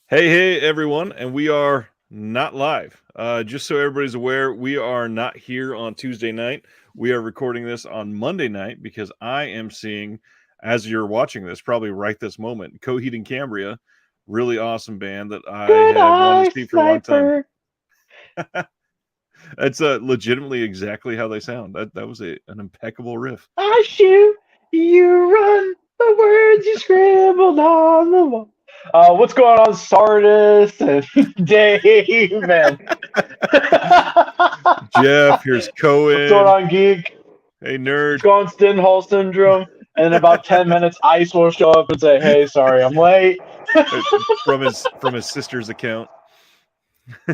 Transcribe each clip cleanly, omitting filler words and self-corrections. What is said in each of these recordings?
Hey, everyone, and we are not live. Just so everybody's aware, we are not here on Tuesday night. We are recording this on Monday night because I am seeing, as you're watching this, probably right this moment, Coheed and Cambria, really awesome band that I Good have wanted eye, to see for a long time. sniper. That's legitimately exactly how they sound. That was an impeccable riff. I shoot, you run. The words you scribbled on the wall. What's going on, Sardis and Dave? Man, Jeff, here's what's going Cohen. on, geek? Hey, What's nerd. going on, Stenhall syndrome? And in about 10 minutes, Ice will show up and say, "Hey, sorry, I'm late." uh, from his sister's account.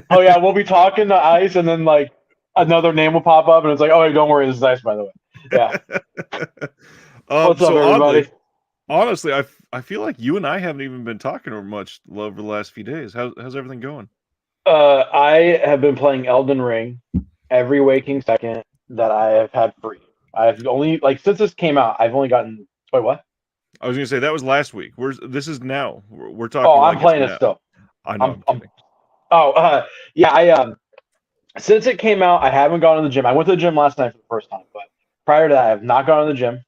Oh yeah, we'll be talking to Ice, and then like another name will pop up, and it's like, "Oh, hey, don't worry, this is Ice, by the way." Yeah. What's up, So everybody? honestly, I feel like you and I haven't even been talking over much over the last few days. How's everything going? I have been playing Elden Ring every waking second that I have had free. I've only like since this came out, I've only gotten wait what? I was gonna say that was last week. This is now. We're Oh, talking I'm like it's playing it now. still. I know. I'm, I'm I'm kidding. oh yeah, I since it came out, I haven't gone to the gym. I went to the gym last night for the first time, but prior to that, I have not gone to the gym.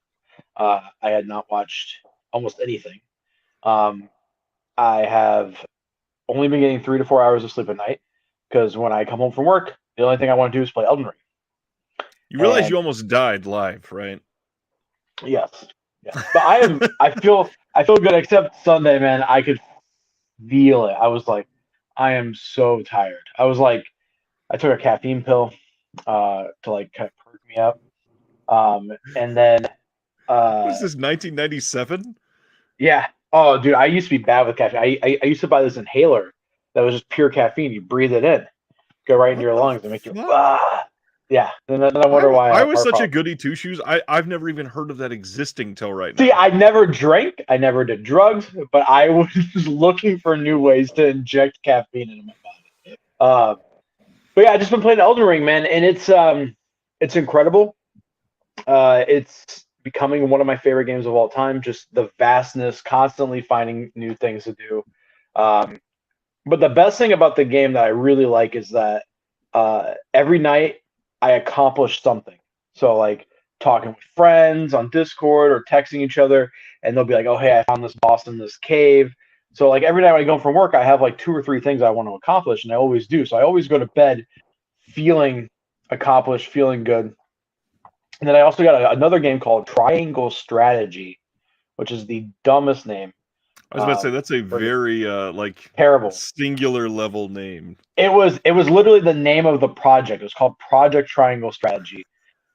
I had not watched almost anything. Um, I have only been getting 3 to 4 hours of sleep at night because when I come home from work, the only thing I want to do is play Elden Ring. You realize And you almost died live, right? yes, yes. But I feel good except Sunday, man. I could feel it. I was like, I am so tired. I was like, I took a caffeine pill to like kind of perk me up. And then What uh is this? 1997? yeah. Oh dude, I used to be bad with caffeine. I used to buy this inhaler that was just pure caffeine. You breathe it in, go right into What your the lungs and make you fuck? yeah. Then I wonder why I I have was heart such a problems. goody two shoes. I've never even heard of that existing till right See, now. I never drank, I never did drugs, but I was looking for new ways to inject caffeine into my body. But yeah, I just been playing Elden Ring, man, and it's incredible. It's becoming one of my favorite games of all time. Just the vastness, constantly finding new things to do. Um, but the best thing about the game that I really like is that every night I accomplish something. So like talking with friends on Discord or texting each other, and they'll be like, "Oh, hey, I found this boss in this cave." So like every night when I go home from work, I have like 2 or 3 things I want to accomplish, and I always do. So I always go to bed feeling accomplished, feeling good. And then I also got another game called Triangle Strategy, which is the dumbest name I was about to say that's a for the very like terrible. singular level name. It was literally the name of the project. It was called Project Triangle Strategy.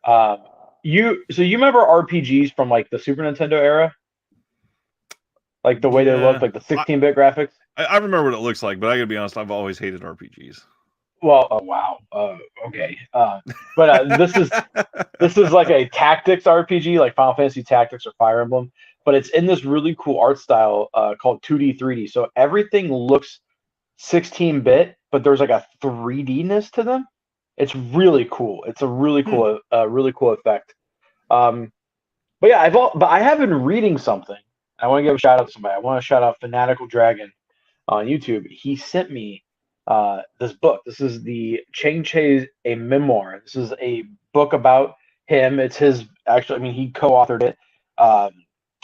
Um, you remember RPGs from like the Super Nintendo era, like the way they looked, Yeah, like the I, 16-bit graphics. I remember what it looks like, but I gotta be honest, I've always hated RPGs. Well, oh wow, okay. But this is like a tactics RPG, like Final Fantasy Tactics or Fire Emblem, but it's in this really cool art style called 2D 3D. So everything looks 16-bit, but there's like a 3D-ness to them. It's really cool. It's a Hmm. really cool effect. Um, but yeah, but I have been reading something. I want to give a shout out to somebody. I want to shout out Fanatical Dragon on YouTube. He sent me this book. This is the Chang Che's a memoir. This is a book about him. It's his actually. I mean, he co-authored it, um,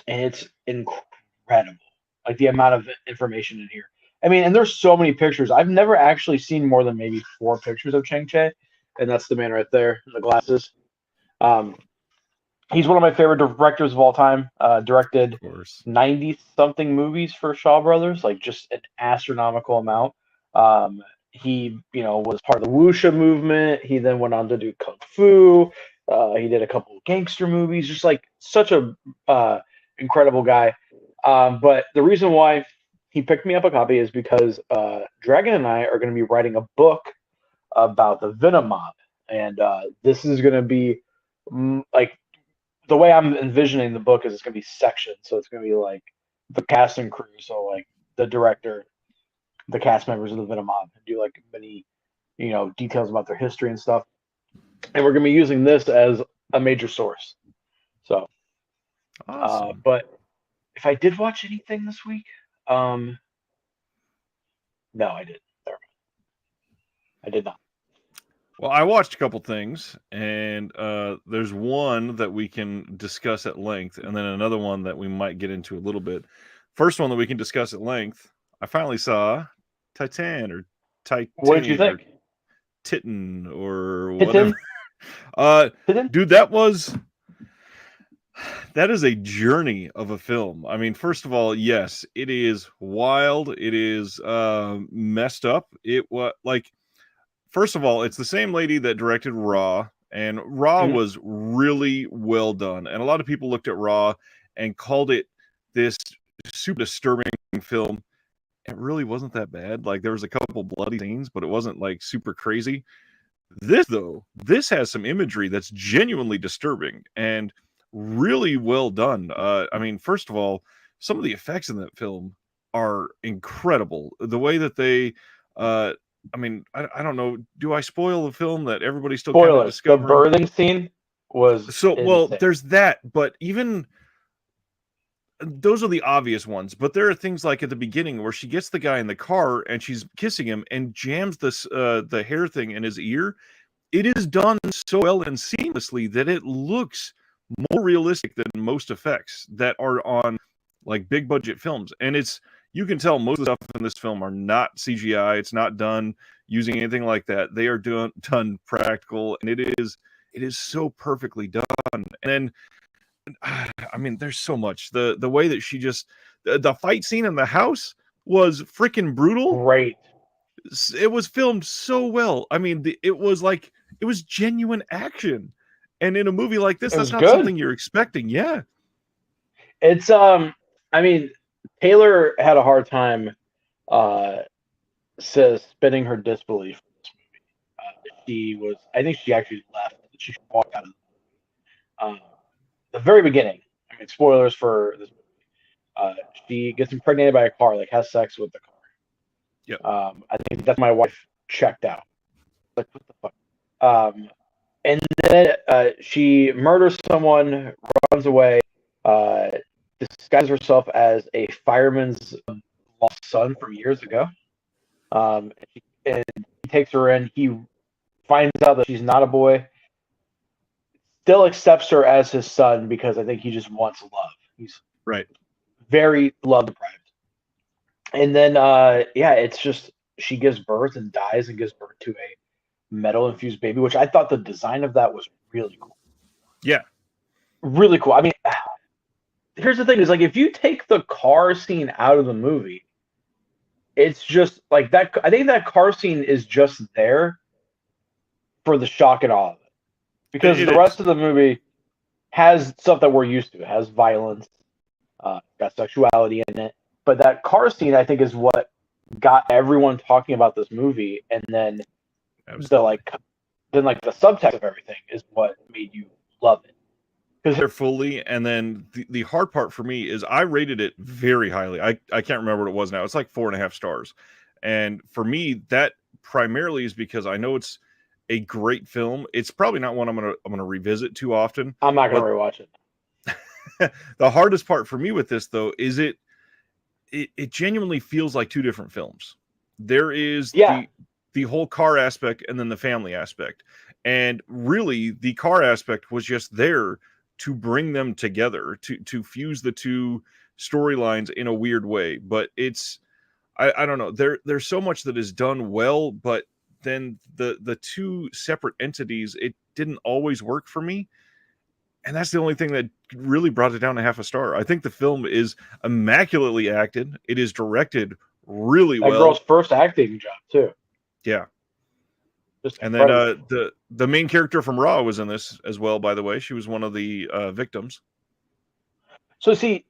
and it's incredible. Like the amount of information in here. I mean, and there's so many pictures. I've never actually seen more than maybe 4 pictures of Chang Che, and that's the man right there in the glasses. Um, he's one of my favorite directors of all time. Of Directed course. 90 something movies for Shaw Brothers, like just an astronomical amount. He, was part of the wuxia movement. He then went on to do kung fu. He did a couple of gangster movies. Just like such a incredible guy. But the reason why he picked me up a copy is because Dragon and I are going to be writing a book about the Venom mob, and this is going to be like the way I'm envisioning the book is it's gonna be sections. So it's gonna be like the cast and crew. So like the director, the cast members of the Venom Mob, do like many, details about their history and stuff. And we're gonna be using this as a major source. So, Awesome. but if I did watch anything this week, um, No, I didn't. I did not. Well, I watched a couple things, and there's one that we can discuss at length, and then another one that we might get into a little bit. First one that we can discuss at length, I finally saw Titane or What did you Titane or think? Titan or Titane? whatever. Uh, Titane? dude, that is a journey of a film. I mean, first of all, yes, it is wild. It is messed up. It was like, first of all, it's the same lady that directed Raw, and Raw Mhm. was really well done. And a lot of people looked at Raw and called it this super disturbing film. It really wasn't that bad. Like, there was a couple bloody scenes, but it wasn't like super crazy. This has some imagery that's genuinely disturbing and really well done. I mean, first of all, some of the effects in that film are incredible. The way that they, I mean, I don't know. Do I spoil the film that everybody's still kind of Spoilers. The discovering? birthing scene was So, well, insane. there's that, but even those are the obvious ones. But there are things like at the beginning where she gets the guy in the car and she's kissing him and jams the hair thing in his ear. It is done so well and seamlessly that it looks more realistic than most effects that are on like big budget films. And you can tell most of the stuff in this film are not CGI. It's not done using anything like that. They are done practical, and it is so perfectly done. And then I mean, there's so much. The way that she just the fight scene in the house was freaking brutal. Great. It was filmed so well. I mean, it was genuine action. And in a movie like this, It that's was not good. something you're expecting. Yeah. It's I mean, Taylor had a hard time uh suspending her disbelief in this movie. I think she actually left. She walked out of the very beginning. I mean, spoilers for this movie. She gets impregnated by a car, like has sex with the car. Yep. I think that's my wife checked out. Like, what the fuck? And then she murders someone, runs away, uh, disguises herself as a fireman's lost son from years ago. And he takes her in. He finds out that she's not a boy. Still accepts her as his son because I think he just wants love. He's Right. very love deprived. And then, yeah, it's just she gives birth and dies and gives birth to a metal infused baby, which I thought the design of that was really cool. Yeah. Really cool. I mean, here's the thing: is like if you take the car scene out of the movie, it's just like that. I think that car scene is just there for the shock and awe of it, because It the is. rest of the movie has stuff that we're used to. It has violence, got sexuality in it, but that car scene I think is what got everyone talking about this movie, and then Absolutely. the subtext of everything is what made you love it. There fully, and then the hard part for me is I rated it very highly. I can't remember what it was now. It's like 4.5 stars. And for me, that primarily is because I know it's a great film. It's probably not one I'm gonna revisit too often. I'm not gonna But rewatch it. the hardest part for me with this though is it genuinely feels like two different films. There is Yeah, the whole car aspect and then the family aspect. And really the car aspect was just there to bring them together, to fuse the two storylines in a weird way. But I don't know. There's so much that is done well, but then the two separate entities, it didn't always work for me. And that's the only thing that really brought it down to half a star. I think the film is immaculately acted. It is directed really that girl's well. first acting job too. Yeah. Just And then incredible. the main character from Raw was in this as well, by the way. She was one of the victims. So see,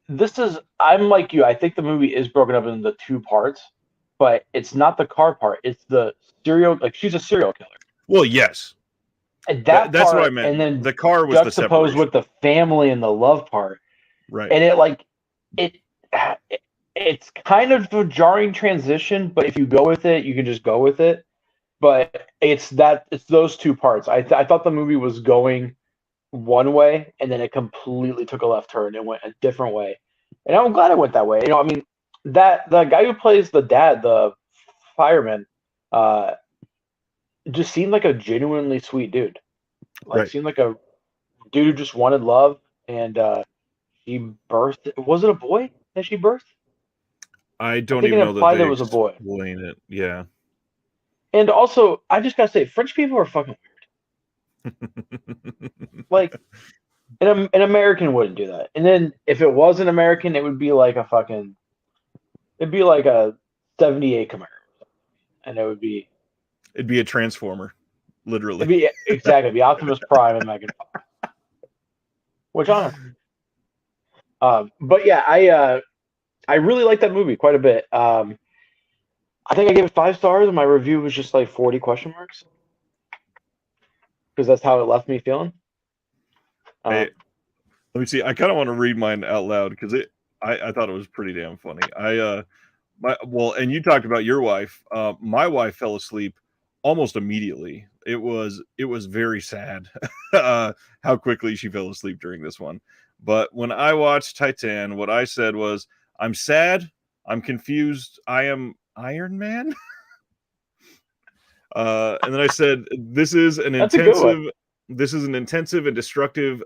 I'm like you. I think the movie is broken up into two parts, but it's not the car part. It's the serial. Like she's a serial killer, Well, yes. and that That's what I part, meant. and then The car was the juxtaposed with separation. the family and the love part, Right. and it it's kind of a jarring transition. But if you go with it, you can just go with it. But it's those two parts. I thought the movie was going one way, and then it completely took a left turn and went a different way. And I'm glad it went that way. I mean, that the guy who plays the dad, the fireman, uh, just seemed like a genuinely sweet dude. Like Right. seemed like a dude who just wanted love, and she birthed. Was it a boy that she birthed? I I don't think it even know that implied they it was a boy. explain it. Yeah. And also, I just gotta say, French people are fucking like an American wouldn't do that. And then if it was an American, it would be like a fucking. It'd be like a '78 Camaro, and it would be. It'd be a transformer, It'd literally. be exactly be Optimus Prime and Megan Fox, which honestly. But yeah, I really like that movie quite a bit. I think I gave it 5 stars, and my review was just like 40 question marks because that's how it left me feeling. Hey, let me see. I kind of want to read mine out loud because I thought it was pretty damn funny. And you talked about your wife. My wife fell asleep almost immediately. It was very sad how quickly she fell asleep during this one. But when I watched Titane, what I said was, "I'm sad. I'm confused. I am Iron Man." And then I said, That's a good one. This is an intensive and destructive,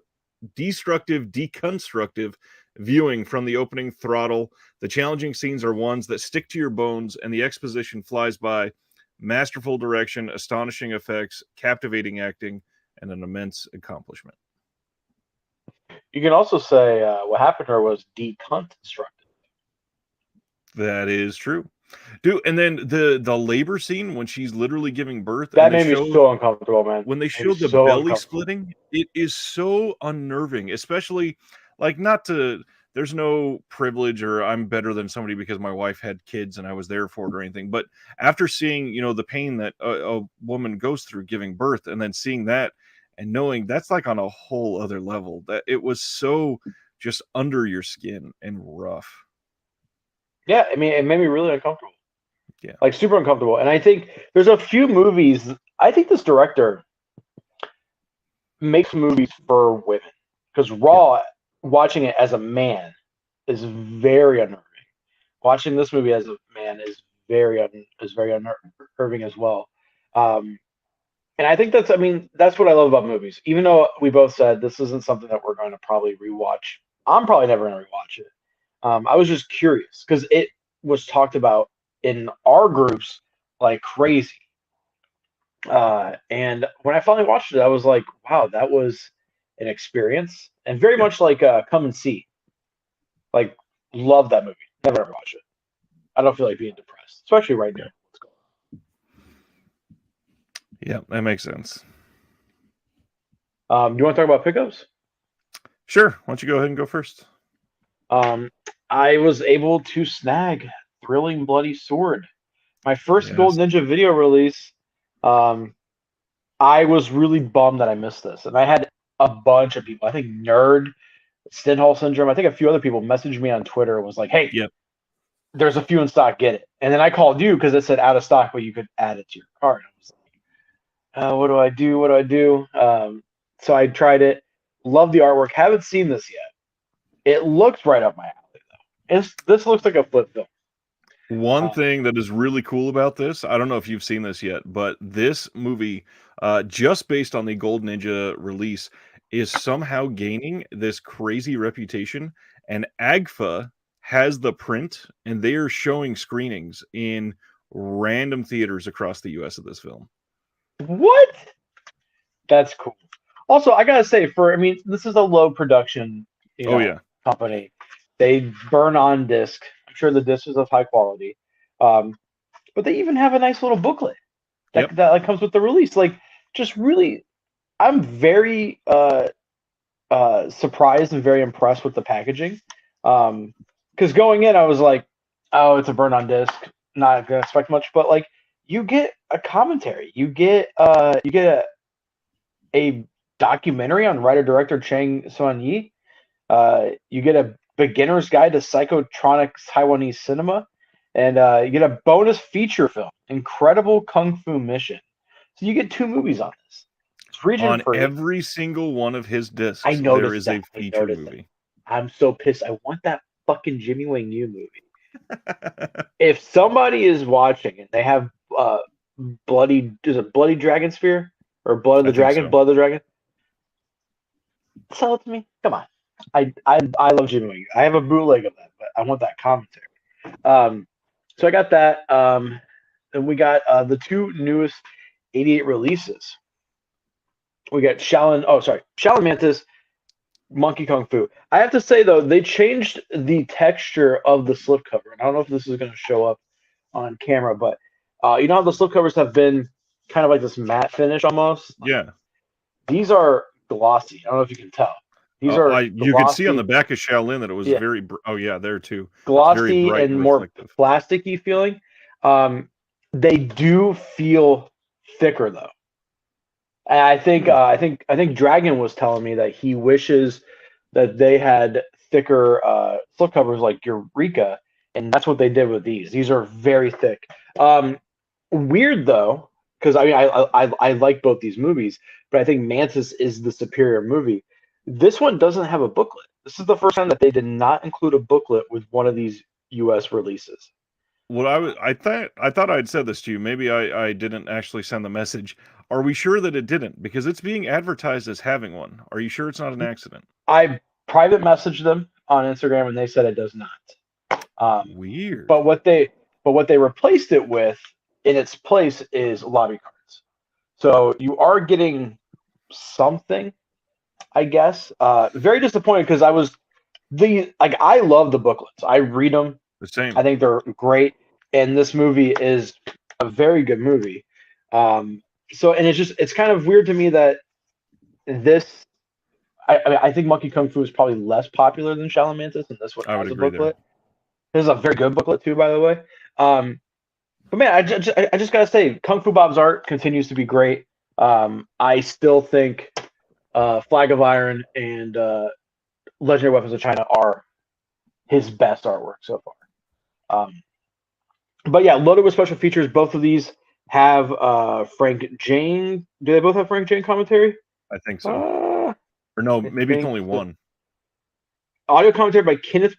deconstructive viewing from the opening throttle. The challenging scenes are ones that stick to your bones, and the exposition flies by. Masterful direction, astonishing effects, captivating acting, and an immense accomplishment. You can also say what happened to her was deconstructed. That is true. Dude, and then the labor scene when she's literally giving birth That made me so uncomfortable, man. when they Made me showed the so belly uncomfortable. splitting, it is so unnerving, especially like not to there's no privilege or I'm better than somebody because my wife had kids and I was there for it or anything. But after seeing, the pain that a woman goes through giving birth and then seeing that and knowing that's like on a whole other level, that it was so just under your skin and rough. Yeah, I mean, it made me really uncomfortable. Yeah. Like super uncomfortable. And I think there's a few movies. I think this director makes movies for women because Yeah. Raw, watching it as a man, is very unnerving. Watching this movie as a man is very unnerving as well. Um, and I think that's what I love about movies. Even though we both said this isn't something that we're going to probably rewatch, I'm probably never going to rewatch it. I was just curious because it was talked about in our groups like crazy. And when I finally watched it, I was like, wow, that was an experience, and very Yeah. much like Come and See. Like, love that movie. Never ever watch it. I don't feel like being depressed, especially right now. Yeah, that makes sense. Do you want to talk about pickups? Sure. Why don't you go ahead and go first? I was able to snag Thrilling Bloody Sword, my first Gold Yes. Ninja video release. I was really bummed that I missed this, and I had a bunch of people. I think Nerd, Stenhall Syndrome. I think a few other people messaged me on Twitter and was like, "Hey, Yep. there's a few in stock, get it." And then I called you because it said out of stock, but you could add it to your cart. I was like, what do I do? What do I do? So I tried it. Love the artwork. Haven't seen this yet. It looks right up my alley, though. This looks like a flip film. One thing that is really cool about this, I don't know if you've seen this yet, but this movie, just based on the Gold Ninja release, is somehow gaining this crazy reputation. And AGFA has the print, and they are showing screenings in random theaters across the U.S. of this film. What? That's cool. Also, I gotta say, this is a low production, Oh yeah, company. They burn on disc. I'm sure the disc is of high quality. But they even have a nice little booklet yep, that like comes with the release. Like, just really, I'm very surprised and very impressed with the packaging. Because going in, I was like, oh, it's a burn on disc. Not gonna expect much, but like, you get a commentary. You get a documentary on writer director Chang Sun Yi. You get a beginner's guide to psychotronic Taiwanese cinema, and you get a bonus feature film, Incredible Kung Fu Mission. So you get 2 movies on this. It's region on free. every single one of his I discs, there noticed is a that. feature movie. I'm so pissed. I want that fucking Jimmy Wang Yu movie. If somebody is watching and they have bloody dragon spear or blood of I the think dragon, so. blood of the dragon, sell it to me. Come on. I love Jimmy Wing. I have a bootleg of that, but I want that commentary. Um, so I got that. And we got the two newest 88 releases. We got Shaolin Mantis, Monkey Kung Fu. I have to say though, they changed the texture of the slipcover, and I don't know if this is going to show up on camera, but you know how the slipcovers have been kind of like this matte finish almost. Yeah. These are glossy. I don't know if you can tell. These I are you could see on the glossy, back of Shaolin that it was yeah, very oh yeah, there too. It's very glossy bright and and more reflective. plasticky feeling. They do feel thicker though. And I think Dragon was telling me that he wishes that they had thicker slipcovers like Eureka, and that's what they did with these. These are very thick. Weird though, because I mean I like both these movies, but I think Mantis is the superior movie. This one doesn't have a booklet. This is the first time that they did not include a booklet with one of these U.S. releases. What I thought I'd said this to you. Maybe I didn't actually send the message. Are we sure that it didn't? Because it's being advertised as having one. Are you sure it's not an accident? I private messaged them on Instagram, and they said it does not. Weird. But what they replaced it with in its place is lobby cards. So you are getting something, I guess. Very disappointed because I love the booklets. I read them. The I same. think they're great, and this movie is a very good movie. And it's kind of weird to me that this. I think Monkey Kung Fu is probably less popular than Shaolin Mantis, and this one I would has a agree there. booklet. This is a very good booklet too, by the way. But man, I just gotta say, Kung Fu Bob's art continues to be great. I still think Flag of Iron and Legendary Weapons of China are his best artwork so far. But yeah, loaded with special features. Both of these have Frank Jane. Do they both have Frank Jane commentary? I think so. Uh, Or no, I maybe it's think only so. one. Audio commentary by Kenneth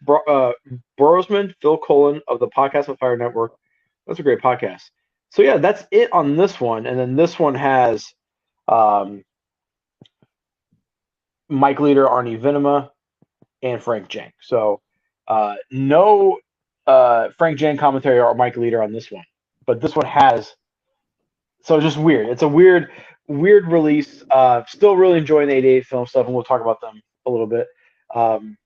Burrowsman, Phil Colon of the Podcast of Fire Network. That's a great podcast. So yeah, that's it on this one, and then this one has um, Mike Leader, Arnie Vinema, and Frank Jank. So no Frank Jank commentary or Mike Leader on this one, but this one has. So it's just weird. It's a weird release. Still really enjoying the 88 film stuff, and we'll talk about them a little bit. And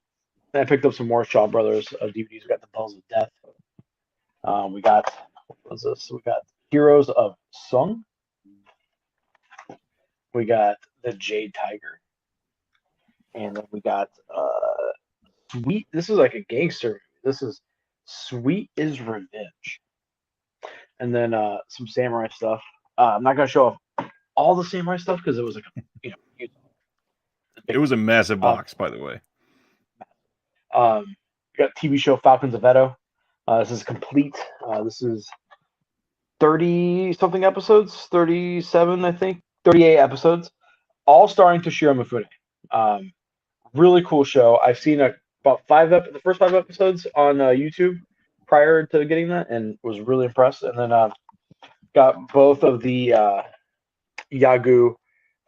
I picked up some more Shaw Brothers DVDs. We got the Bells of Death. We got what's this? We got Heroes of Sung. We got the Jade Tiger, and then we got Sweet. This is like a gangster movie. This is Sweet is Revenge, and then some samurai stuff. I'm not gonna show off all the samurai stuff because it was like a It big was a movie. massive box, by the way. We got TV show Falcons of Edo. This is complete. This is 30 something episodes, 37, I think, 38 episodes, all starring Toshiro Mifune. Really cool show. I've seen about the first 5 episodes on YouTube prior to getting that, and was really impressed. And then got both of the Yagu,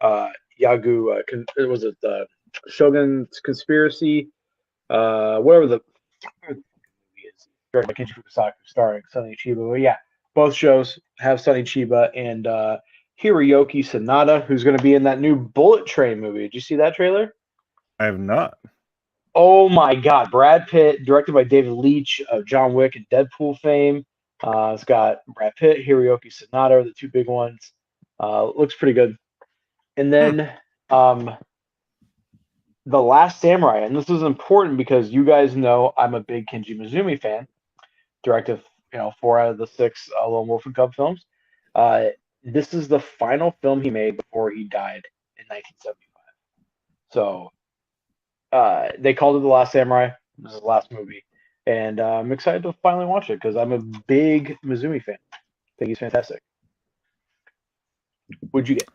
was it the Shogun's Conspiracy, whatever the movie is, directed by Kenji Fukasaku, starring Sonny Chiba. But yeah, both shows have Sonny Chiba and Hiroyuki Sanada, who's going to be in that new Bullet Train movie. Did you see that trailer? I have not. Oh my God! Brad Pitt, directed by David Leitch of John Wick and Deadpool fame. It's got Brad Pitt, Hiroyuki Sanada, the two big ones. Looks pretty good. And Hmm. then The Last Samurai, and this is important because you guys know I'm a big Kenji Mizumi fan. Directed, 4 out of the 6 Lone Wolf and Cub films. This is the final film he made before he died in 1975. So they called it The Last Samurai. This is the last movie, and I'm excited to finally watch it because I'm a big Mizumi fan. I think he's fantastic. What'd you get?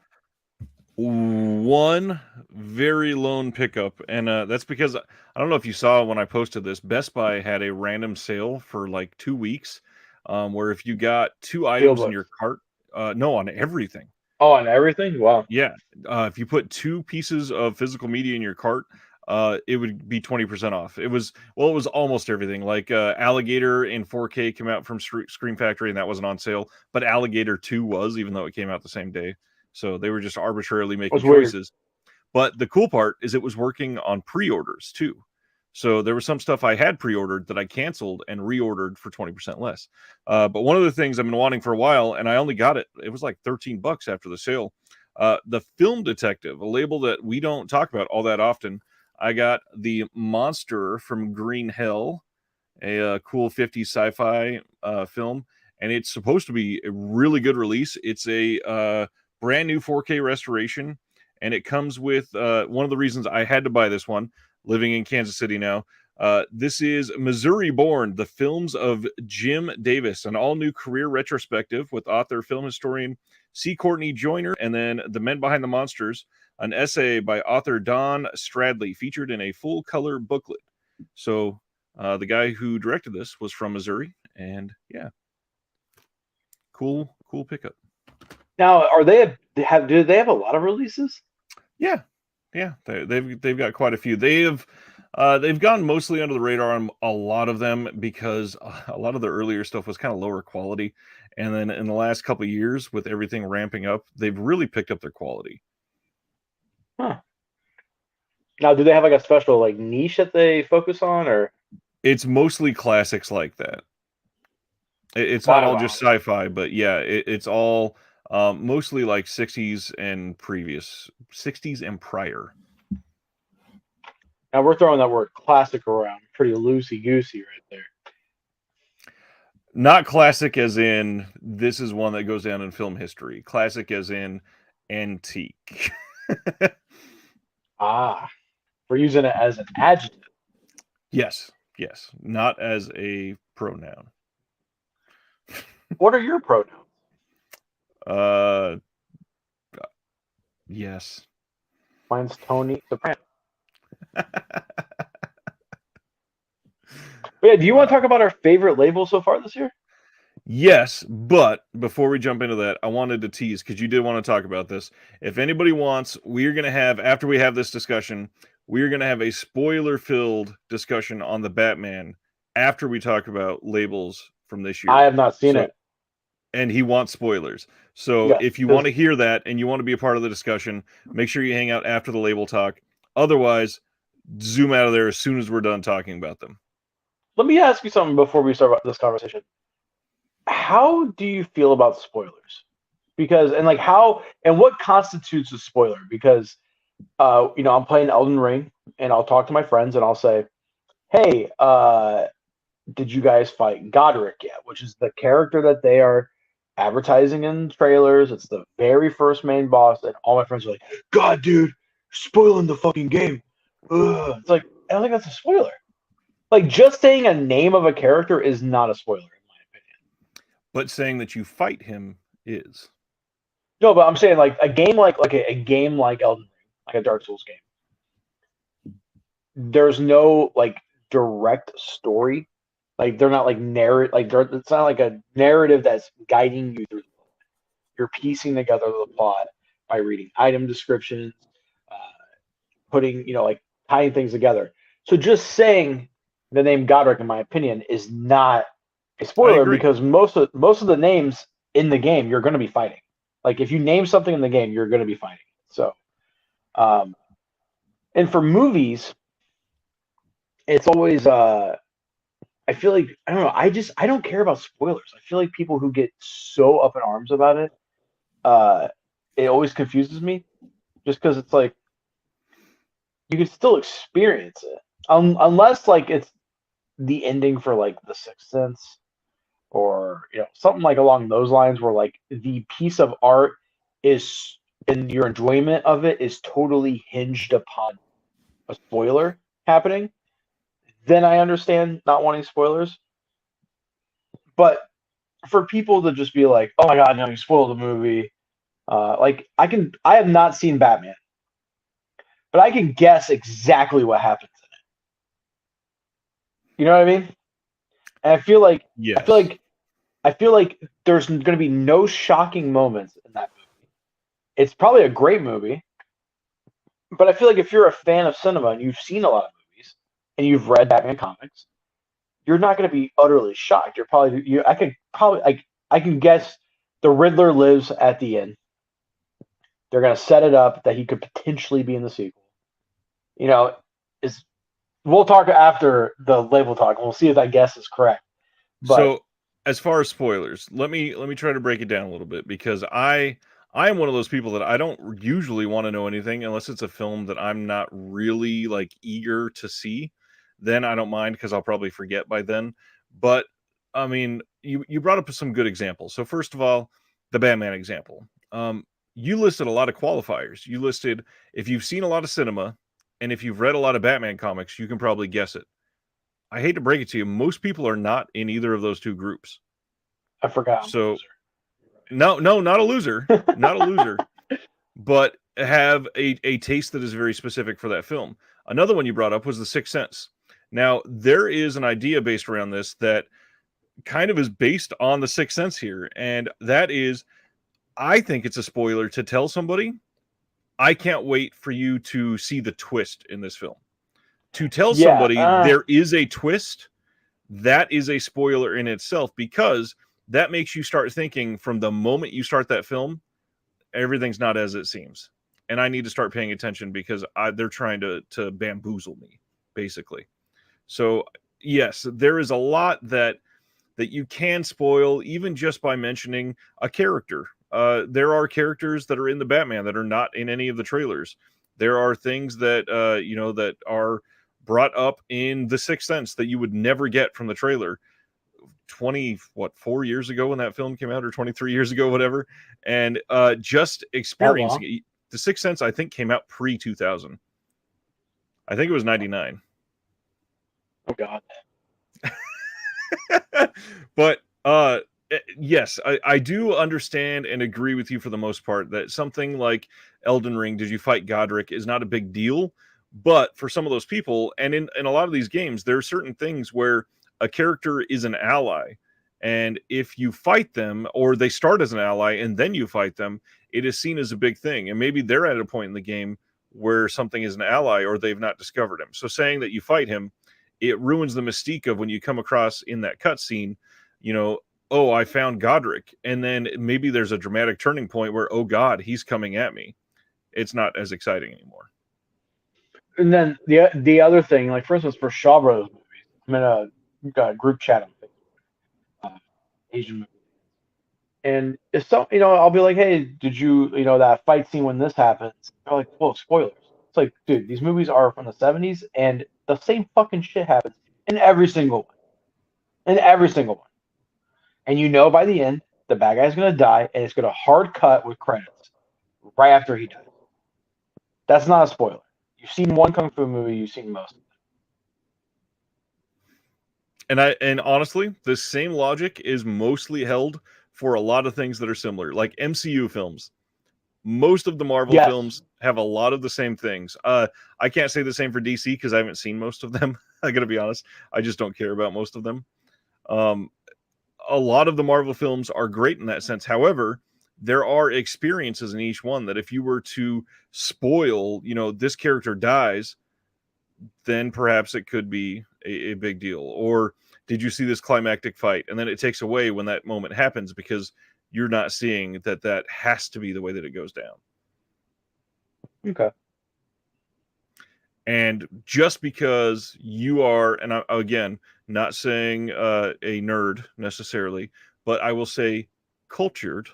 One very lone pickup, and that's because I don't know if you saw when I posted this. Best Buy had a random sale for like 2 weeks, where if you got two items in Steelbooks. your cart, no, on everything. Oh, on everything? Wow. Yeah, if you put 2 pieces of physical media in your cart, it would be 20% off. It was almost everything, like, Alligator in 4K came out from Scream Factory, and that wasn't on sale, but Alligator 2 was, even though it came out the same day. So they were just arbitrarily That was making weird. choices. But the cool part is it was working on pre-orders too. So there was some stuff I had pre-ordered that I canceled and reordered for 20% less. But one of the things I've been wanting for a while, and I only got it, it was like 13 bucks after the sale. The Film Detective, a label that we don't talk about all that often. I got the Monster from Green Hell, a cool 50s sci-fi film, and it's supposed to be a really good release. It's a brand new 4K restoration, and it comes with one of the reasons I had to buy this one, living in Kansas City now. This is Missouri Born, the films of Jim Davis, an all new career retrospective with author, film historian C. Courtney Joyner, and then The Men Behind the Monsters, an essay by author Don Stradley, featured in a full color booklet. So the guy who directed this was from Missouri, and yeah, cool pickup. Now, do they have a lot of releases? Yeah, yeah, they've got quite a few. They've gone mostly under the radar on a lot of them because a lot of the earlier stuff was kind of lower quality, and then in the last couple of years, with everything ramping up, they've really picked up their quality. Huh. Now, do they have like a special like niche that they focus on, or It's mostly classics like that. It's not all wow? just sci-fi, but yeah, it's all mostly like 60s and previous, 60s and prior. Now we're throwing that word classic around pretty loosey goosey right there. Not classic as in this is one that goes down in film history. Classic as in antique. Ah, we're using it as an adjective. Yes, yes, not as a pronoun. What are your pronouns? Uh, yes. Mine's Tony Soprano. But yeah, do you want to talk about our favorite label so far this year? Yes, but before we jump into that, I wanted to tease because you did want to talk about this. If anybody wants, we're going to have, after we have this discussion, we're going to have a spoiler filled discussion on the Batman after we talk about labels from this I year. have not seen So, it. and he wants spoilers. So, Yes, if you want because to hear that and you want to be a part of the discussion, make sure you hang out after the label talk. Otherwise, zoom out of there as soon as we're done talking about them. let me ask you something before we start this conversation. How do you feel about spoilers? Because and like how and what constitutes a spoiler? Because I'm playing Elden Ring and I'll talk to my friends and I'll say, "Hey, did you guys fight Godric yet?" Which is the character that they are advertising in trailers. It's the very first main boss, and all my friends are like, "God, dude, spoiling the fucking game." Ugh. It's like I don't think that's a spoiler. Like just saying a name of a character is not a spoiler in my opinion. But saying that you fight him is. No, but I'm saying like a game like a game like Elden Ring, like a Dark Souls game. There's no like direct story. Like they're not like narrate like it's not like a narrative that's guiding you through. You're piecing together the plot by reading item descriptions, uh, putting like tying things together. So just saying the name Godric, in my opinion, is not a I spoiler agree. because most of the names in the game you're going to be fighting. Like if you name something in the game, you're going to be fighting. So, um, and for movies, it's always I feel like I don't know. I don't care about spoilers. I feel like people who get so up in arms about it, uh, it always confuses me. Just because it's like you can still experience it, unless like it's the ending for like The Sixth Sense or something like along those lines, where like the piece of art is and your enjoyment of it is totally hinged upon a spoiler happening. Then I understand not wanting spoilers, but for people to just be like, "Oh my god, no, you spoiled the movie," Like I have not seen Batman, but I can guess exactly what happens in it. You know what I mean? And I feel Yes. like I feel like there's going to be no shocking moments in that movie. It's probably a great movie, but I feel like if you're a fan of cinema and you've seen a lot of movies and you've read Batman comics, you're not going to be utterly shocked. You're probably you. I could probably like I can guess the Riddler lives at the end. They're going to set it up that he could potentially be in the sequel. You know, is we'll talk after the label talk. And we'll see if that guess is correct. But So, as far as spoilers, let me try to break it down a little bit because I am one of those people that I don't usually want to know anything unless it's a film that I'm not really like eager to see. Then I don't mind because I'll probably forget by then. But I mean, you brought up some good examples. So first of all, the Batman example. You listed a lot of qualifiers. You listed if you've seen a lot of cinema and if you've read a lot of Batman comics, you can probably guess it. I hate to break it to you, most people are not in either of those two groups. I forgot I'm a So no, no, not a loser, loser. not a loser, but have a taste that is very specific for that film. Another one you brought up was The Sixth Sense. Now, there is an idea based around this that kind of is based on The Sixth Sense here, and that is, I think it's a spoiler to tell somebody, I can't wait for you to see the twist in this film. To tell Yeah. somebody there is a twist, that is a spoiler in itself because that makes you start thinking from the moment you start that film, everything's not as it seems. And I need to start paying attention because they're trying to bamboozle me, basically. So yes, there is a lot that you can spoil even just by mentioning a character. There are characters that are in the Batman that are not in any of the trailers. There are things that that are brought up in The Sixth Sense that you would never get from the trailer. 4 years ago when that film came out, or 23 years ago, whatever. And just That experiencing long? it, The Sixth Sense, I think, came out pre 2000. I think it was 99. Oh God. But yes, I do understand and agree with you for the most part that something like Elden Ring, Did You Fight Godric, is not a big deal. But for some of those people, and in a lot of these games, there are certain things where a character is an ally. And if you fight them, or they start as an ally and then you fight them, it is seen as a big thing. And maybe they're at a point in the game where something is an ally or they've not discovered him. So saying that you fight him, it ruins the mystique of when you come across in that cutscene, oh, I found Godric. And then maybe there's a dramatic turning point where, oh God, he's coming at me. It's not as exciting anymore. And then the other thing, like for instance, for Shaw Brothers movies, I'm in a group chat on Facebook, Asian movie, and if some, I'll be like, hey, did you, that fight scene when this happens? They're like, whoa, spoilers. It's like, dude, these movies are from the '70s, and the same fucking shit happens in every single one, in every single one. And by the end, the bad guy's gonna die, and it's gonna hard cut with credits right after he dies. That's not a spoiler. You've seen one kung fu movie, you've seen most. And honestly, the same logic is mostly held for a lot of things that are similar, like MCU films. Most of the Marvel Yes. films have a lot of the same things. I can't say the same for DC because I haven't seen most of them. I got to be honest. I just don't care about most of them. Um, a lot of the Marvel films are great in that sense. However, there are experiences in each one that if you were to spoil, this character dies, then perhaps it could be a big deal. Or did you see this climactic fight? And then it takes away when that moment happens because you're not seeing that has to be the way that it goes down. Okay. And just because you are, and again, not saying a nerd necessarily, but I will say cultured,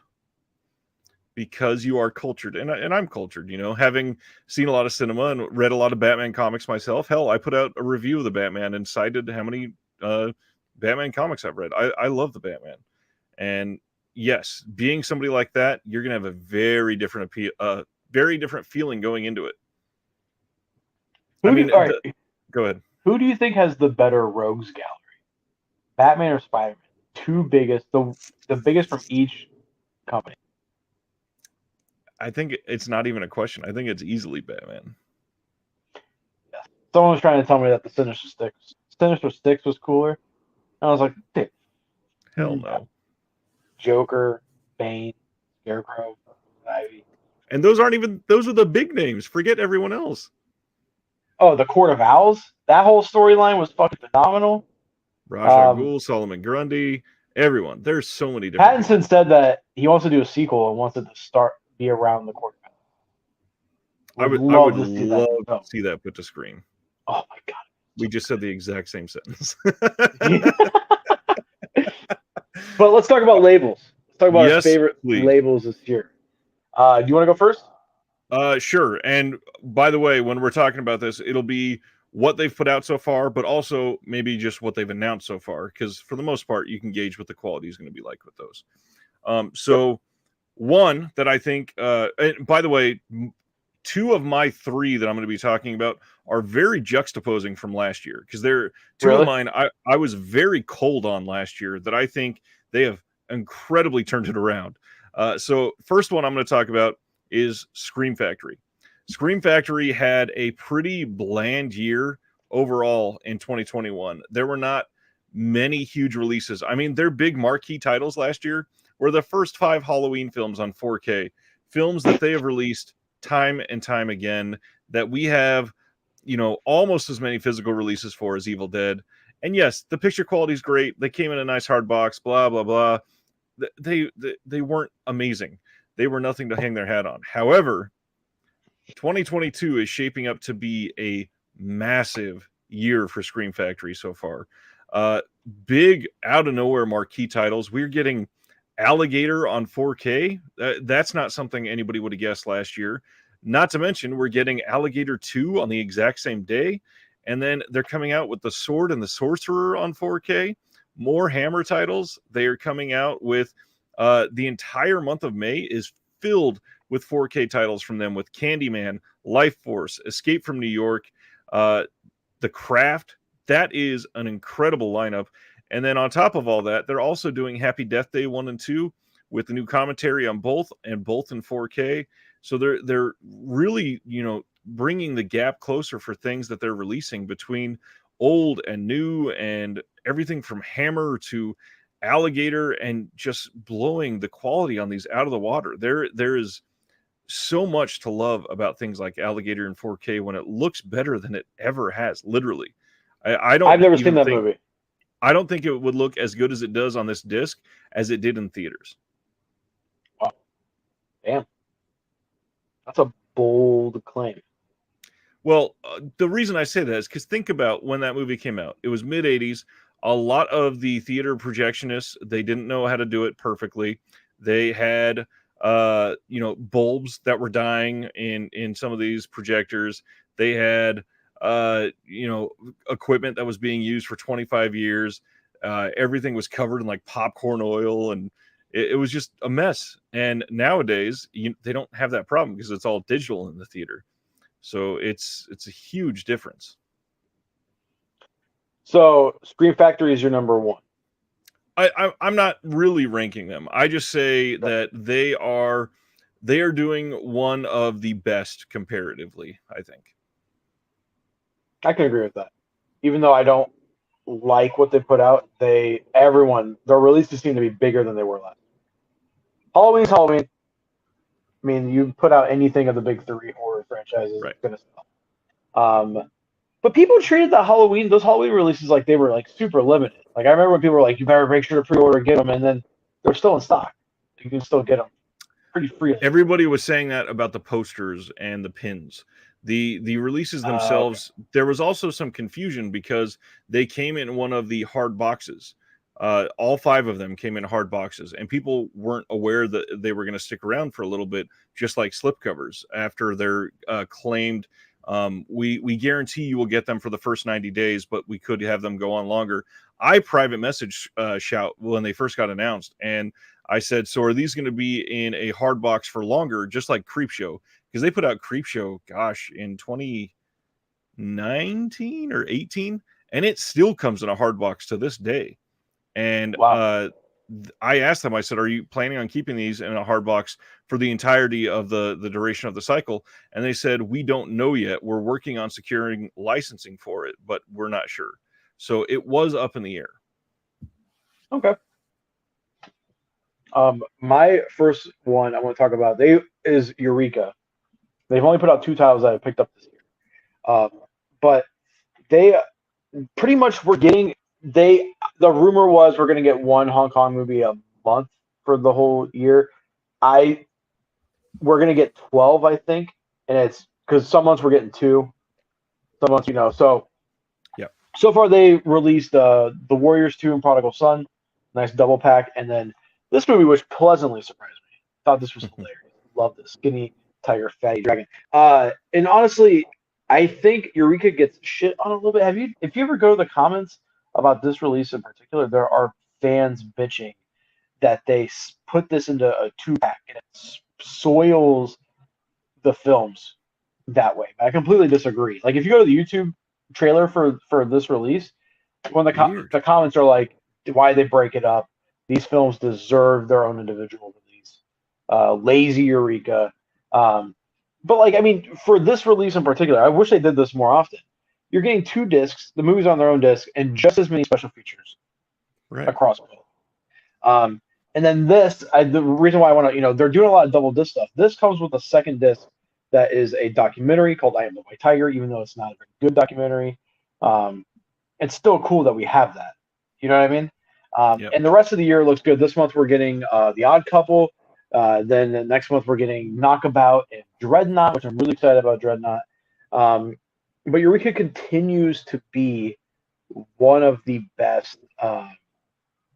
because you are cultured, and I'm cultured, having seen a lot of cinema and read a lot of Batman comics myself. Hell, I put out a review of the Batman and cited how many Batman comics I've read. I love the Batman. And yes, being somebody like that, you're going to have a very different very different feeling going into it. I mean, All right. Go ahead. Who do you think has the better rogues gallery, Batman or Spider-Man? Two biggest, the biggest from each company. I think it's not even a question. I think it's easily Batman. Yeah. Someone was trying to tell me that the Sinister Six was cooler. And I was like, dude, Hell no. Joker, Bane, Scarecrow, Ivy. And those aren't even, those are the big names. Forget everyone else. Oh, the Court of Owls. That whole storyline was fucking phenomenal. Ra's al Ghul, Solomon Grundy, everyone. There's so many different Pattinson people. said that he wants to do a sequel and wants it to be around the Court of Owls. I would to see love that. to see that put to screen. Oh my god. We just said the exact same sentence. But let's talk about labels. Let's talk about our favorite please. labels this year. Do you want to go first? Sure. And by the way, when we're talking about this, it'll be what they've put out so far, but also maybe just what they've announced so far. Because for the most part, you can gauge what the quality is going to be like with those. So one that I think, and by the way, two of my three that I'm going to be talking about are very juxtaposing from last year, because they're two of mine I was very cold on last year that I think they have incredibly turned it around. So first one I'm going to talk about is Scream Factory. Scream Factory had a pretty bland year overall in 2021. There were not many huge releases. I mean, their big marquee titles last year were the first 5 Halloween films on 4K, films that they have released time and time again, that we have, you know, almost as many physical releases for as Evil Dead. And yes, the picture quality is great. They came in a nice hard box, blah, blah, blah. They weren't amazing. They were nothing to hang their hat on. However, 2022 is shaping up to be a massive year for Scream Factory so far. Big out of nowhere marquee titles. We're getting Alligator on 4K. That's not something anybody would have guessed last year. Not to mention, we're getting Alligator 2 on the exact same day. And then they're coming out with The Sword and the Sorcerer on 4K. More Hammer titles. They are coming out with the entire month of May is filled with 4K titles from them, with Candyman, Life Force, Escape from New York, The Craft. That is an incredible lineup. And then on top of all that, they're also doing Happy Death Day 1 and 2 with the new commentary on both, and both in 4K. So they're really, you know, bringing the gap closer for things that they're releasing between old and new, and everything from Hammer to Alligator, and just blowing the quality on these out of the water. There is so much to love about things like Alligator in 4K when it looks better than it ever has. Literally, I've never seen that movie. I don't think it would look as good as it does on this disc as it did in theaters. Wow. Damn. That's a bold claim. Well, the reason I say that is because think about when that movie came out. It was mid-'80s. A lot of the theater projectionists, they didn't know how to do it perfectly. They had, you know, bulbs that were dying in some of these projectors. They had, you know, equipment that was being used for 25 years. Everything was covered in like popcorn oil, and it was just a mess. And nowadays, they don't have that problem because it's all digital in the theater. So it's a huge difference. So Scream Factory is your number one. I'm not really ranking them. I just say that they are doing one of the best comparatively, I think. I can agree with that. Even though I don't like what they put out, their releases seem to be bigger than they were last. Halloween's Halloween. I mean, you put out anything of the big 3 horror franchises, right, it's gonna sell. But people treated those Halloween releases like they were like super limited. Like I remember when people were like, "You better make sure to pre-order and get them," and then they're still in stock. You can still get them pretty freely. Everybody was saying that about the posters and the pins. The releases themselves, okay. There was also some confusion because they came in one of the hard boxes. All 5 of them came in hard boxes, and people weren't aware that they were going to stick around for a little bit, just like slipcovers after they're claimed. We guarantee you will get them for the first 90 days, but we could have them go on longer. I private message Shout when they first got announced, and I said, so are these going to be in a hard box for longer, just like Creepshow? Because they put out Creepshow, gosh, in 2019 or 18, and it still comes in a hard box to this day. And wow. I asked them, I said, are you planning on keeping these in a hard box for the entirety of the duration of the cycle? And they said, we don't know yet. We're working on securing licensing for it, but we're not sure. So it was up in the air. Okay. My first one I want to talk about is Eureka. They've only put out 2 titles that I picked up this year, but they pretty much were getting the rumor was we're going to get one Hong Kong movie a month for the whole year. We're going to get 12, I think, and it's because some months we're getting 2, some months so. Yep. So far they released the Warriors 2 and Prodigal Son, nice double pack, and then this movie, which pleasantly surprised me. Thought this was hilarious. Love this skinny tiger fatty dragon. And honestly, I think Eureka gets shit on a little bit. If you ever go to the comments about this release in particular, there are fans bitching that they put this into a 2-pack and it soils the films that way. I completely disagree. Like if you go to the YouTube trailer for this release, when the comments are like, why they break it up? These films deserve their own individual release. Lazy Eureka. But like, I mean, for this release in particular, I wish they did this more often. You're getting 2 discs, the movie's on their own disc, and just as many special features across both. And then this, the reason why I want to, they're doing a lot of double disc stuff. This comes with a second disc that is a documentary called I Am the White Tiger, even though it's not a very good documentary. It's still cool that we have that. You know what I mean? Yep. And the rest of the year looks good. This month we're getting The Odd Couple. Then the next month we're getting Knockabout and Dreadnought, which I'm really excited about Dreadnought. But Eureka continues to be one of the best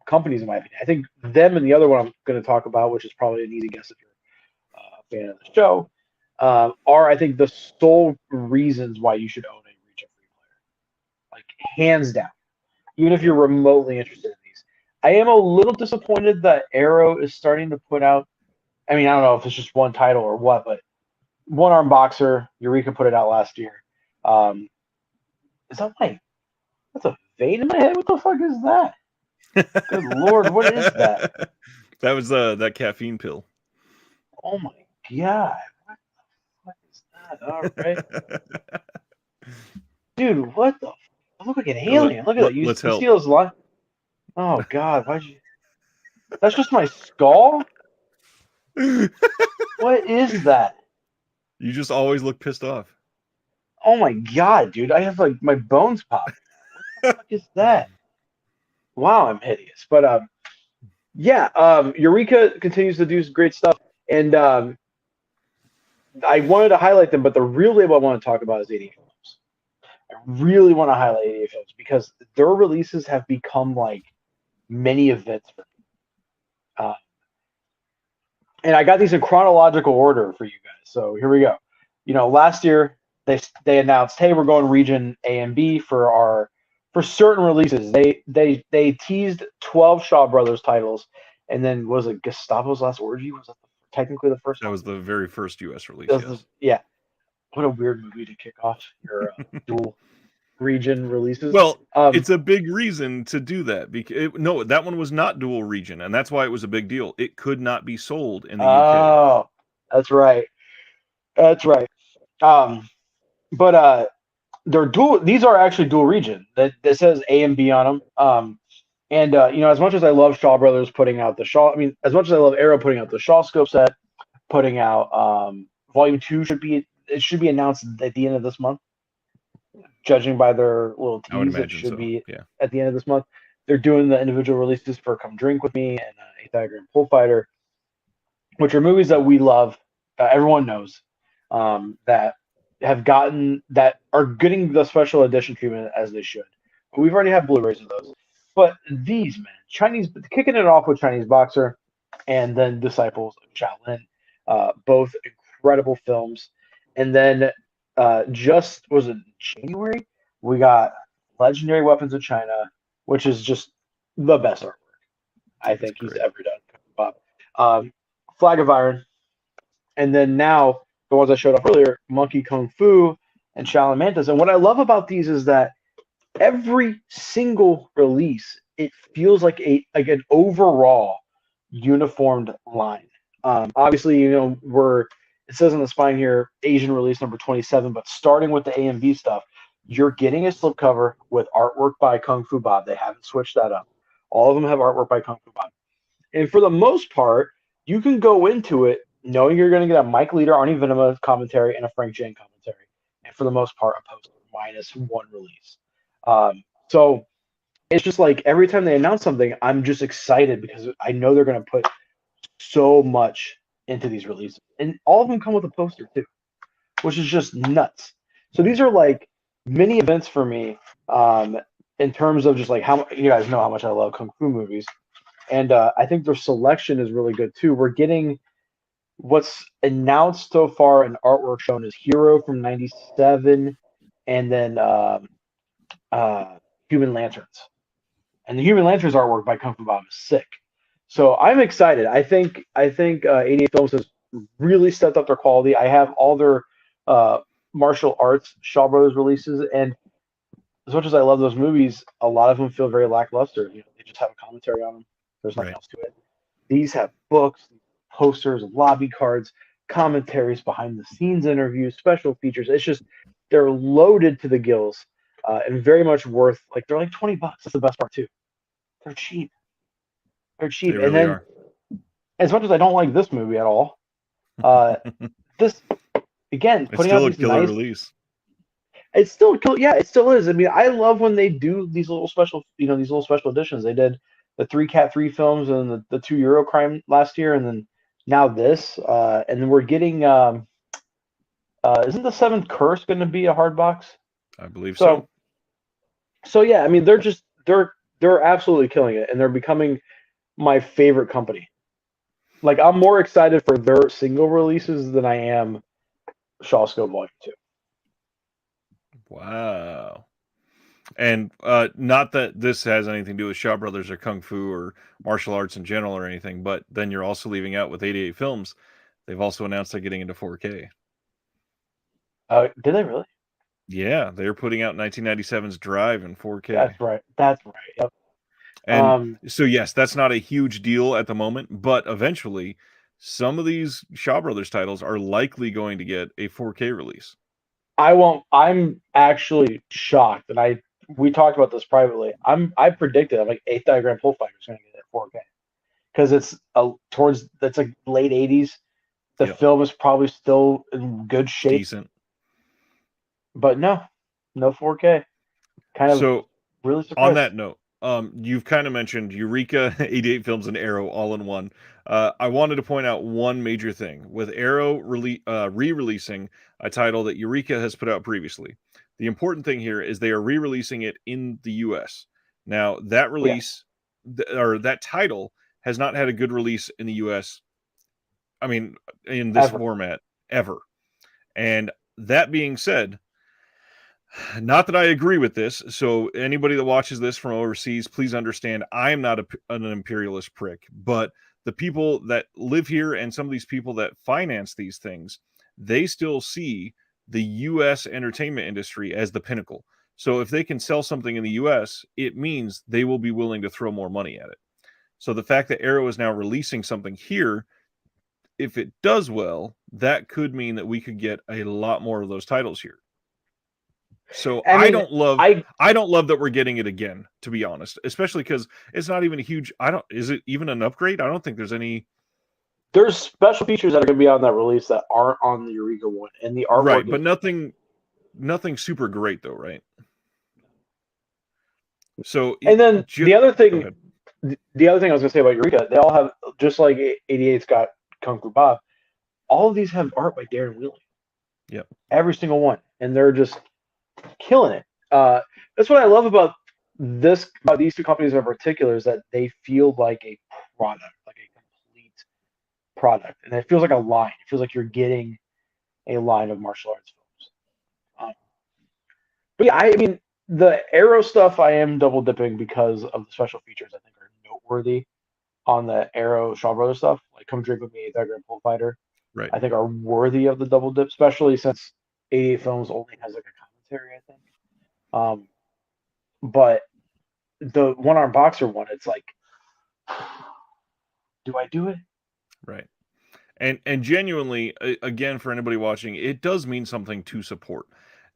companies in my opinion. I think them and the other one I'm going to talk about, which is probably an easy guess if you're a fan of the show, are I think the sole reasons why you should own a Reach Free Player. Like hands down. Even if you're remotely interested in these. I am a little disappointed that Arrow is starting to put out, I mean, I don't know if it's just one title or what, but One Arm Boxer, Eureka put it out last year. Is that that's a vein in my head? What the fuck is that? Good Lord, what is that? That was that caffeine pill. Oh my God. What the fuck is that? All right. Dude, what the I look like an alien. Look at that. You see those lines? Oh God, why'd you That's just my skull? What is that? You just always look pissed off. Oh my God, dude. I have like my bones popping. What the fuck is that? Wow, I'm hideous. But Eureka continues to do great stuff. And I wanted to highlight them, but the real label I want to talk about is 88 Films. I really want to highlight 88 Films because their releases have become like many events for me. And I got these in chronological order for you guys. So here we go. Last year they announced, hey, we're going region A and B for certain releases. They teased 12 Shaw Brothers titles, and then was it Gustavo's Last Orgy? Was that technically the first? That was the very first U.S. release. Yes. Yeah. What a weird movie to kick off your dual region releases. Well, it's a big reason to do that because that one was not dual region, and that's why it was a big deal. It could not be sold in the UK. Oh, that's right. That's right. But they're dual. These are actually dual region. That says A and B on them. And as much as I love Shaw Brothers putting out the Shaw, as much as I love Arrow putting out the Shaw scope set, putting out Volume 2 should be announced at the end of this month. Judging by their little tease, it should be at the end of this month. They're doing the individual releases for Come Drink With Me and A Tiger and Pole Fighter, which are movies that we love, everyone knows, that are getting the special edition treatment as they should. But we've already had Blu-rays of those. But these, man, kicking it off with Chinese Boxer and then Disciples of Shaolin, both incredible films. And then was it January? We got Legendary Weapons of China, which is just the best artwork I think he's ever done. Flag of Iron, and then now the ones I showed off earlier, Monkey Kung Fu and Shaolin Mantis. And what I love about these is that every single release it feels like an overall uniformed line. Obviously, it says on the spine here Asian release number 27, but starting with the A and B stuff, you're getting a slipcover with artwork by Kung Fu Bob. They haven't switched that up. All of them have artwork by Kung Fu Bob. And for the most part, you can go into it knowing you're going to get a Mike Leader, Arnie Venema commentary, and a Frank Jane commentary. And for the most part, a poster minus one release. So it's just like every time they announce something, I'm just excited because I know they're going to put so much into these releases. And all of them come with a poster too, which is just nuts. So these are like mini events for me in terms of just like how you guys know how much I love Kung Fu movies. And I think their selection is really good too. We're getting what's announced so far and artwork shown is Hero from '97, and then Human Lanterns. And the Human Lanterns artwork by Kung Fu Bob is sick. So I'm excited. I think 88 Films has really stepped up their quality. I have all their martial arts Shaw Brothers releases, and as much as I love those movies, a lot of them feel very lackluster. They just have a commentary on them. There's nothing else to it. These have books, posters, lobby cards, commentaries, behind the scenes interviews, special features. It's just they're loaded to the gills and very much worth. Like they're like $20. That's the best part too. They're cheap. They're cheap. They really and then, are. as much as I don't like this movie at all, this again It's putting out still a these killer nice. release. It's still cool. Yeah, it still is. I mean, I love when they do these little special, these little special editions. They did the 3 Cat 3 films and the 2 Eurocrime last year, and then now this. And then we're getting. Isn't the 7th Curse going to be a hard box? I believe so. So yeah, I mean, they're absolutely killing it, and they're becoming my favorite company. Like I'm more excited for their single releases than I am Shaw Scope Volume 2. Wow. And not that this has anything to do with Shaw Brothers or Kung Fu or martial arts in general or anything, but then you're also leaving out with 88 Films. They've also announced they're getting into 4K. Did they really? Yeah, they're putting out 1997's Drive in 4K. That's right. Yep. And so, yes, that's not a huge deal at the moment, but eventually, some of these Shaw Brothers titles are likely going to get a 4K release. I'm actually shocked, and we talked about this privately. I predicted I'm like 8th Diagram Pull Fighter is going to get it 4K because it's that's like late '80s. The film is probably still in good shape, decent, but no 4K. So really surprised. On that note, you've kind of mentioned Eureka, 88 Films, and Arrow all in one. I wanted to point out one major thing with Arrow re-releasing a title that Eureka has put out previously. The important thing here is they are re-releasing it in the U.S. Now, that release or that title has not had a good release in the U.S. I mean, in this format ever. And that being said, not that I agree with this. So anybody that watches this from overseas, please understand I am not an imperialist prick, but the people that live here and some of these people that finance these things, they still see the U.S. entertainment industry as the pinnacle. So if they can sell something in the U.S., it means they will be willing to throw more money at it. So the fact that Arrow is now releasing something here, if it does well, that could mean that we could get a lot more of those titles here. So I don't love that we're getting it again, to be honest, especially because it's not even a huge. Is it even an upgrade? I don't think there's any. There's special features that are going to be on that release that aren't on the Eureka one, and the artwork. Right, but nothing super great though, right? So and then the other thing I was going to say about Eureka, they all have, just like 88's got Kung Fu Bob, all of these have art by Darren Wheeling. Yep, every single one, and they're just killing it. That's what I love about these 2 companies in particular, is that they feel like a product, like a complete product, and it feels like a line. It feels like you're getting a line of martial arts films. But yeah, I mean, the Arrow stuff, I am double dipping because of the special features I think are noteworthy on the Arrow Shaw Brothers stuff, like Come Drink With Me, Diagram Pull Fighter. Right. I think are worthy of the double dip, especially since 88 Films only has like a commentary, I think. But the one-armed boxer one, it's like, do I do it? Right. And genuinely, again, for anybody watching, it does mean something to support.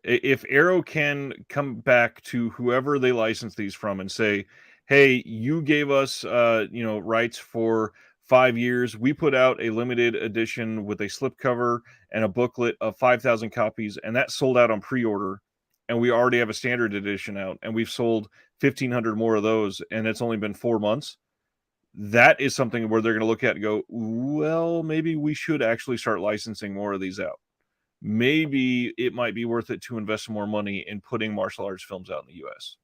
If Arrow can come back to whoever they license these from and say, "Hey, you gave us, rights for 5 years. We put out a limited edition with a slipcover and a booklet of 5,000 copies, and that sold out on pre-order. And we already have a standard edition out, and we've sold 1,500 more of those, and it's only been 4 months." That is something where they're going to look at and go, well, maybe we should actually start licensing more of these out. Maybe it might be worth it to invest some more money in putting martial arts films out in the U.S.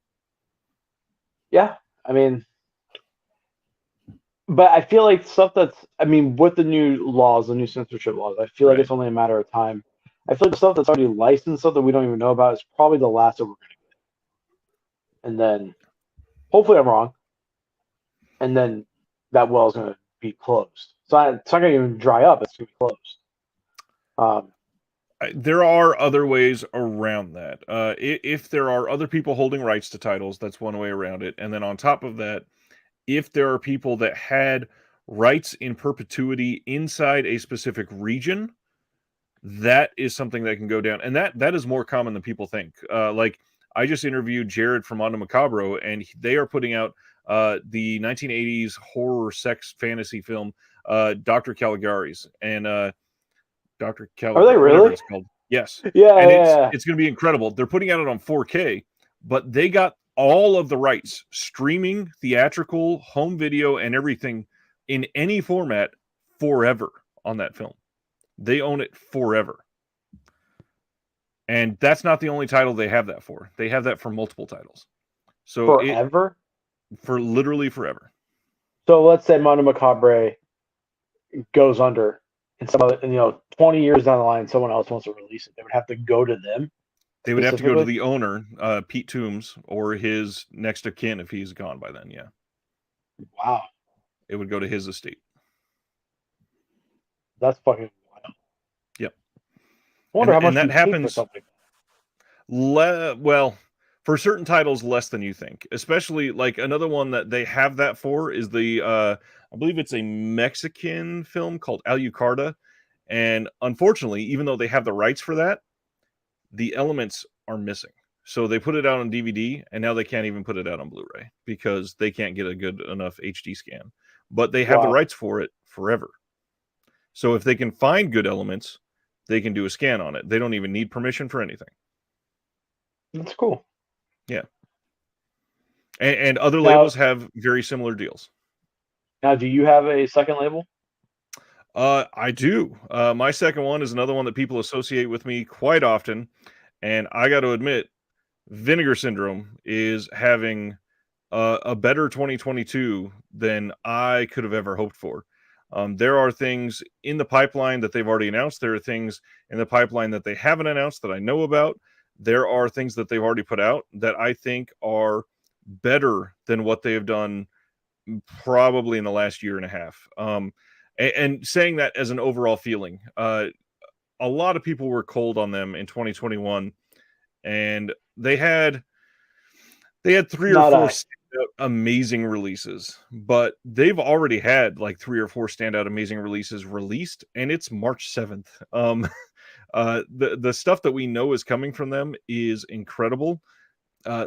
Yeah, I mean, but I feel like stuff with the new laws, the new censorship laws, I feel like Right. it's only a matter of time. I feel like the stuff that's already licensed, stuff that we don't even know about, is probably the last that we're going to get. And then, hopefully, I'm wrong. And then that well is going to be closed. So it's not going to even dry up. It's going to be closed. There are other ways around that. If there are other people holding rights to titles, that's one way around it. And then on top of that, if there are people that had rights in perpetuity inside a specific region, that is something that can go down, and that is more common than people think. Like I just interviewed Jared from Mondo Macabro, and they are putting out the 1980s horror sex fantasy film, Dr. Caligari's, and Dr. Are they Caligari, whatever really? it's called. Yes, Yeah, and yeah. it's going to be incredible. They're putting out it on 4K, but they got all of the rights, streaming, theatrical, home video, and everything in any format forever on that film. They own it forever. And that's not the only title they have that for. They have that for multiple titles. So Forever? for literally forever. So let's say Mondo Macabre goes under, and 20 years down the line, someone else wants to release it. They would have to go to them. They would have to go to the owner, Pete Toombs, or his next of kin if he's gone by then. Yeah. Wow. It would go to his estate. That's fucking wild. Yep. I wonder how much that happens for something. Well, for certain titles, less than you think. Especially like another one that they have that for is the I believe it's a Mexican film called Alucarda. And unfortunately, even though they have the rights for that, the elements are missing. So they put it out on DVD, and now they can't even put it out on Blu-ray because they can't get a good enough HD scan. But they have the rights for it forever. So if they can find good elements, they can do a scan on it. They don't even need permission for anything. That's cool. Yeah. And other labels have very similar deals. Now, do you have a second label? I do. My second one is another one that people associate with me quite often. And I got to admit, Vinegar Syndrome is having a better 2022 than I could have ever hoped for. There are things in the pipeline that they've already announced. There are things in the pipeline that they haven't announced that I know about. There are things that they've already put out that I think are better than what they have done probably in the last year and a half. And saying that as an overall feeling, a lot of people were cold on them in 2021, and they had 3 or 4 amazing releases, but they've already had like 3 or 4 standout amazing releases released, and it's March 7th. The stuff that we know is coming from them is incredible.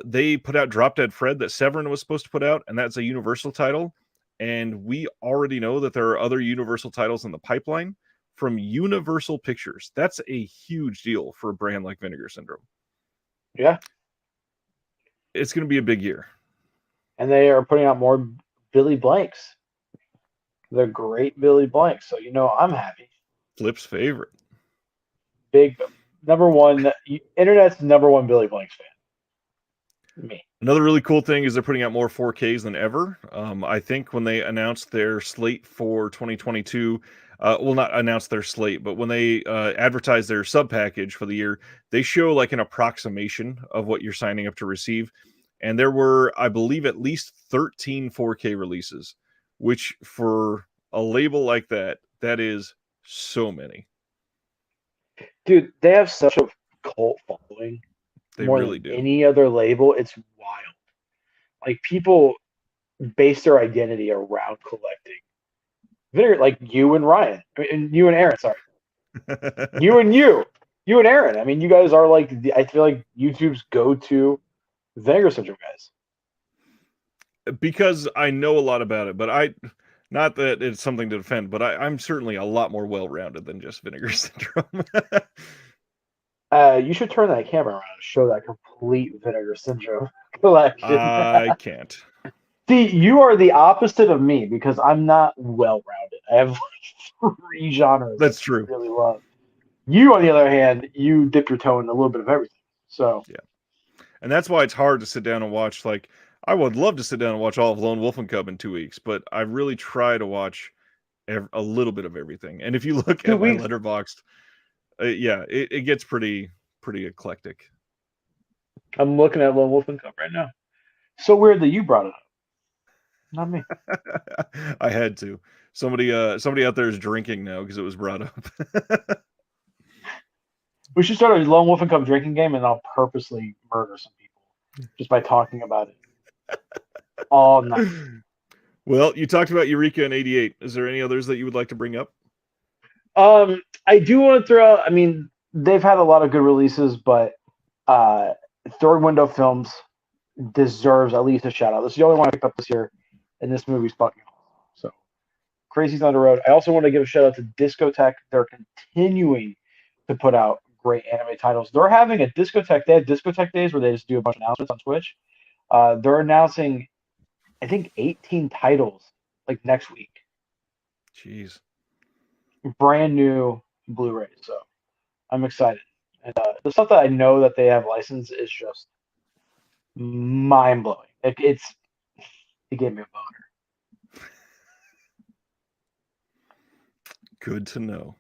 They put out Drop Dead Fred that Severin was supposed to put out, and that's a Universal title. And we already know that there are other Universal titles in the pipeline from Universal Pictures. That's a huge deal for a brand like Vinegar Syndrome. Yeah. It's going to be a big year. And they are putting out more Billy Blanks. They're great Billy Blanks. So, I'm happy. Flip's favorite. Big number one, internet's number one Billy Blanks fan. Me. Another really cool thing is they're putting out more 4Ks than ever. I think when they announced their slate for 2022, not announce their slate, but when they advertise their sub package for the year, they show like an approximation of what you're signing up to receive. And there were, I believe, at least 13 4K releases, which for a label like that is so many. Dude, they have such a cult following. They more really than do. Any other label, it's wild. like people base their identity around collecting vinegar. Like you and Ryan, and you and Aaron. Sorry, you and you and Aaron. I mean, you guys are like I feel like YouTube's go-to Vinegar Syndrome guys. Because I know a lot about it, but not that it's something to defend, but I'm certainly a lot more well-rounded than just Vinegar Syndrome. You should turn that camera around and show that complete Vinegar Syndrome collection. I can't. See, you are the opposite of me because I'm not well-rounded. I have like 3 genres That's I true. really love. You, on the other hand, you dip your toe in a little bit of everything. So Yeah. And that's why it's hard to sit down and watch, like, I would love to sit down and watch all of Lone Wolf and Cub in 2 weeks, but I really try to watch a little bit of everything. And if you look two at my weeks. Letterboxd, yeah, it gets pretty eclectic. I'm looking at Lone Wolf and Cub right now. So weird that you brought it up, not me. I had to. Somebody out there is drinking now because it was brought up. We should start a Lone Wolf and Cub drinking game, and I'll purposely murder some people just by talking about it all night. Well, you talked about Eureka and 88. Is there any others that you would like to bring up? I do want to throw out. I mean, they've had a lot of good releases, but Third Window Films deserves at least a shout out. This is the only one I picked up this year, and this movie's fucking awesome. So, Crazy's on the road. I also want to give a shout out to Discotheque. They're continuing to put out great anime titles. They're having a Discotheque. They have Discotheque days where they just do a bunch of announcements on Twitch. They're announcing, I think, 18 titles like next week. Jeez. Brand new Blu-rays. So I'm excited. And the stuff that I know that they have licensed is just mind blowing. It gave me a boner. Good to know.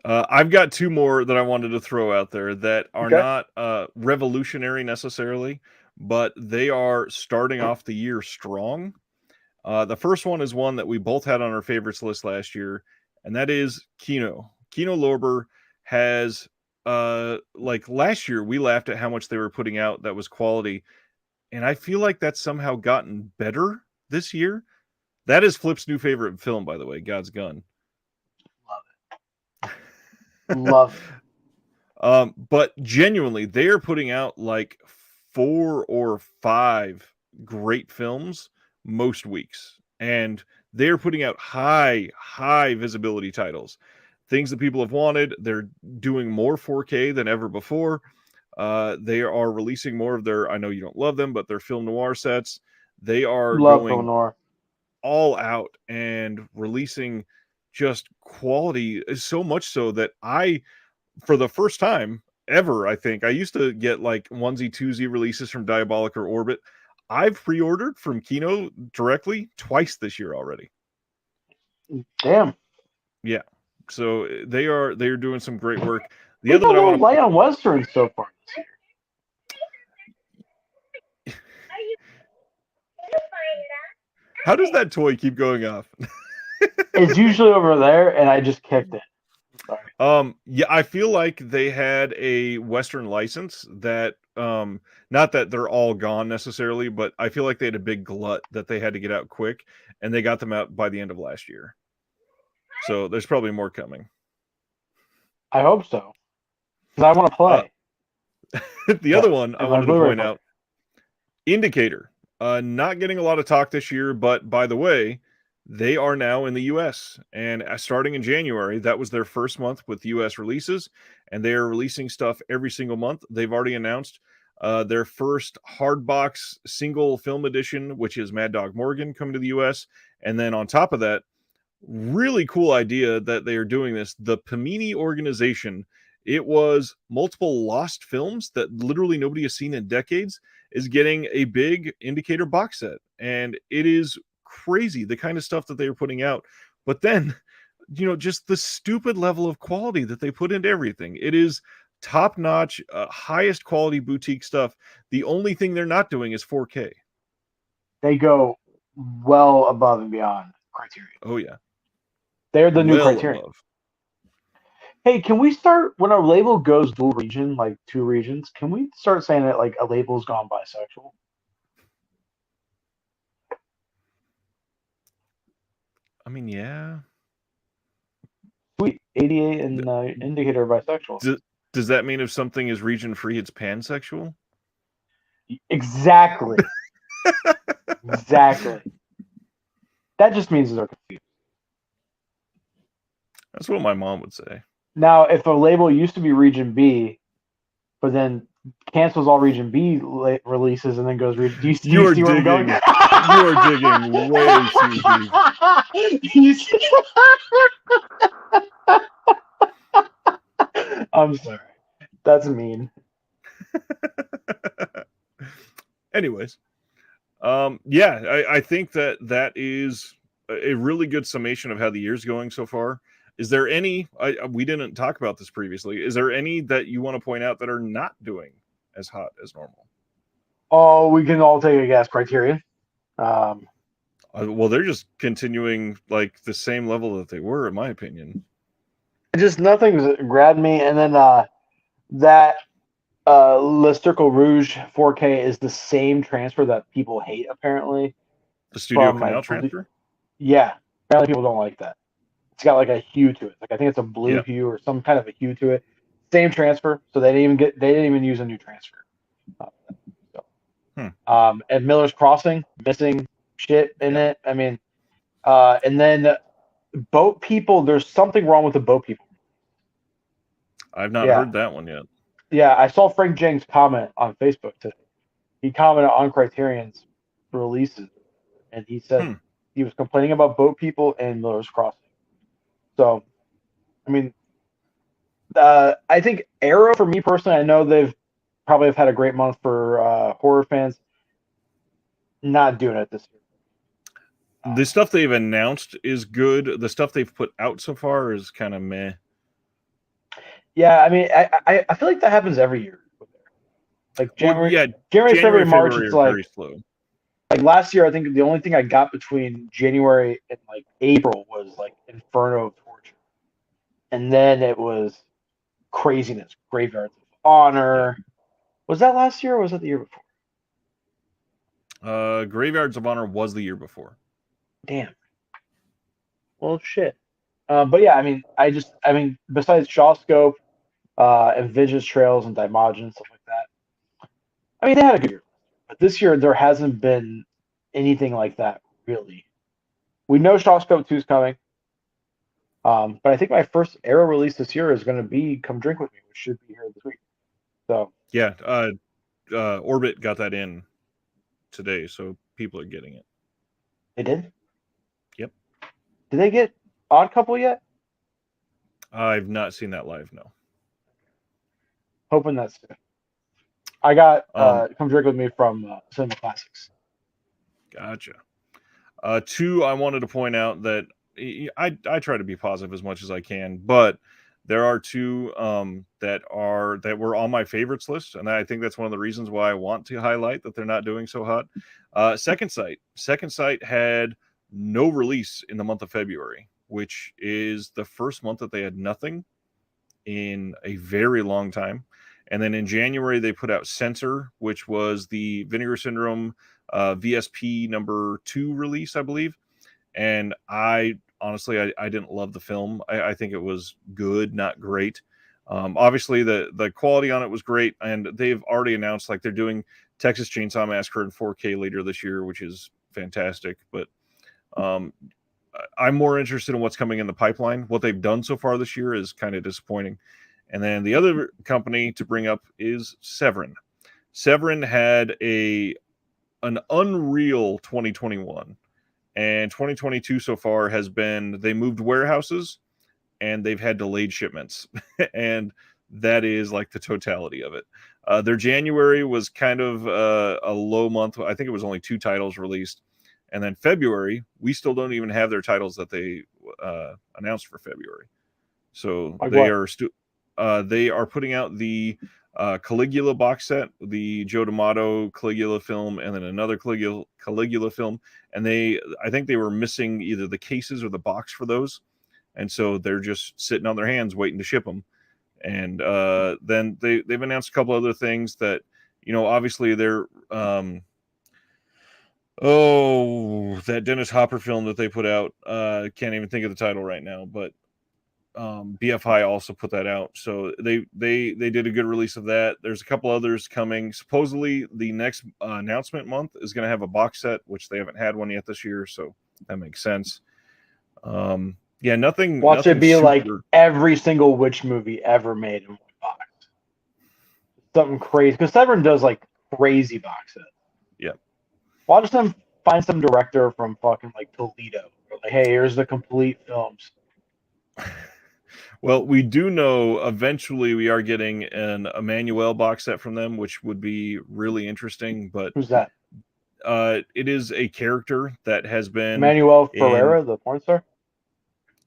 I've got 2 more that I wanted to throw out there that are not revolutionary necessarily, but they are starting off the year strong. The first one is one that we both had on our favorites list last year, and that is Kino. Kino Lorber has, like last year, we laughed at how much they were putting out that was quality, and I feel like that's somehow gotten better this year. That is Flip's new favorite film, by the way, God's Gun. Love it. But genuinely, they are putting out like 4 or 5 great films most weeks, and they're putting out high visibility titles, things that people have wanted. They're doing more 4K than ever before. They are releasing more of their, I know you don't love them, but their film noir sets. They are going all out and releasing just quality, so much so that for the first time ever, I think, I used to get like onesie twosie releases from Diabolic or Orbit. I've pre-ordered from Kino directly twice this year already. Damn. Yeah. So they are doing some great work. The other that I want to light on Western so far this year. How does that toy keep going off? It's usually over there, and I just kicked it. Sorry. Yeah, I feel like they had a Western license that, not that they're all gone necessarily, but I feel like they had a big glut that they had to get out quick, and they got them out by the end of last year. So there's probably more coming. I hope so, because I want to play. The other one I wanted to point out, Indicator. Not getting a lot of talk this year, but by the way, they are now in the US, and starting in January, that was their first month with US releases, and they are releasing stuff every single month. They've already announced their first hardbox single film edition, which is Mad Dog Morgan, coming to the US. And then on top of that, really cool idea that they are doing this. The Pamini organization, it was multiple lost films that literally nobody has seen in decades, is getting a big Indicator box set. And it is crazy the kind of stuff that they are putting out. But then, just the stupid level of quality that they put into everything. It is top-notch, highest quality boutique stuff. The only thing they're not doing is 4K. They go well above and beyond criteria. Oh, yeah. They're the new criteria. Above. Hey, can we start, when a label goes dual region, like 2 regions, can we start saying that like a label's gone bisexual? mean, yeah. Sweet. 88 and indicator bisexual. Does that mean if something is region free, it's pansexual? Exactly. Exactly. That just means they're confused. That's what my mom would say. Now, if a label used to be region B, but then cancels all region B releases and then goes region, do you see where I'm going? You are digging way too deep. I'm sorry. That's mean. Anyways, yeah, I think that is a really good summation of how the year's going so far. Is there any, we didn't talk about this previously, is there any that you want to point out that are not doing as hot as normal? Oh, we can all take a guess. Criterion. Well, they're just continuing like the same level that they were, in my opinion. Just nothing's grabbed me. And then that Le Circle Rouge 4K is the same transfer that people hate, apparently. The Studio Canal transfer? Yeah. Apparently people don't like that. It's got like a hue to it. Like I think it's a blue hue or some kind of a hue to it. Same transfer, so they didn't even use a new transfer. And Miller's Crossing missing shit in it. I mean, and then Boat People. There's something wrong with the Boat People. I've not heard that one yet. Yeah, I saw Frank Jang's comment on Facebook today. He commented on Criterion's releases, and he said he was complaining about Boat People and Miller's Crossing. So, I mean, I think Arrow, for me personally, I know they've probably have had a great month for horror fans. Not doing it this year. The stuff they've announced is good. The stuff they've put out so far is kind of meh. Yeah, I mean, I feel like that happens every year. Like January, February, March, it's like very slow. Like last year, I think the only thing I got between January and like April was like Inferno of Torture, and then it was Craziness, Graveyards of Honor. Yeah. Was that last year or was that the year before? Graveyards of Honor was the year before. Damn. Well, shit. But yeah, I mean, besides Shawscope, and Vengeance Trails and Daimajin and stuff like that, I mean, they had a good year. But this year, there hasn't been anything like that, really. We know Shawscope 2 is coming. But I think my first Arrow release this year is going to be Come Drink With Me, which should be here this week. So yeah, Orbit got that in today, so people are getting it. They did? Yep. Did they get Odd Couple yet? I've not seen that live, no. Hoping that's good. I got Come Drink With Me from Cinema Classics. Gotcha. Two, I wanted to point out that I try to be positive as much as I can, but there are two that were on my favorites list, and I think that's one of the reasons why I want to highlight that they're not doing so hot. Second Sight had no release in the month of February, which is the first month that they had nothing in a very long time. And then in January, they put out Censor, which was the Vinegar Syndrome VSP number 2 release, I believe. And I didn't love the film. I think it was good, not great. Obviously, the quality on it was great. And they've already announced like they're doing Texas Chainsaw Massacre in 4K later this year, which is fantastic. But I'm more interested in what's coming in the pipeline. What they've done so far this year is kind of disappointing. And then the other company to bring up is Severin. Severin had an unreal 2021, and 2022 so far has been, they moved warehouses and they've had delayed shipments. And that is like the totality of it. Their January was kind of a low month. I think it was only 2 titles released. And then February, we still don't even have their titles that they announced for February. So they are putting out the Caligula box set, the Joe D'Amato Caligula film, and then another Caligula film. And I think they were missing either the cases or the box for those. And so they're just sitting on their hands waiting to ship them. And then they've announced a couple other things that, obviously they're Oh, that Dennis Hopper film that they put out. Can't even think of the title right now, but BFI also put that out. So they did a good release of that. There's a couple others coming. Supposedly, the next announcement month is going to have a box set, which they haven't had one yet this year. So that makes sense. Yeah, nothing. Watch it Nothing be like super. every single witch movie ever made in one box. Something crazy. Because Severin does like crazy box sets. Yeah. Watch them find some director from fucking like Toledo. Like, hey, here's the complete films. Well, we do know eventually we are getting an Emmanuel box set from them, which would be really interesting. But Who's that? it is a character that has been Emmanuel in. Ferreira, the porn star?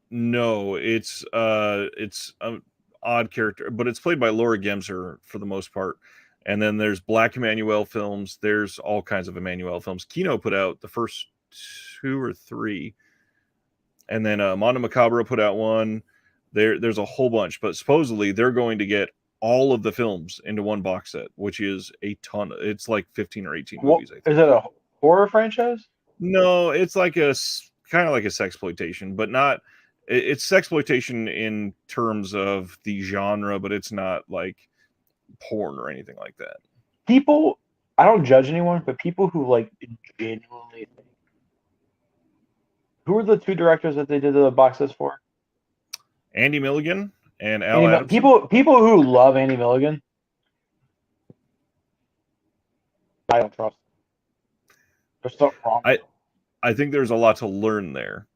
No, it's an odd character, but it's played by Laura Gemser for the most part. And then there's Black Emmanuel films. There's all kinds of Emmanuel films. Kino put out the first 2 or 3, and then Mondo Macabro put out one. There's a whole bunch, but supposedly they're going to get all of the films into one box set, which is a ton. It's like 15 or 18 What movies, I is think. it, a horror franchise? No, it's like a kind of like a sexploitation, but not. It's sexploitation in terms of the genre, but it's not like porn or anything like that. People, I don't judge anyone, but people who like genuinely think. Who are the 2 directors that they did the box sets for? Andy Milligan and Al Adamson. People who love Andy Milligan, I don't trust. There's something wrong. I think there's a lot to learn there.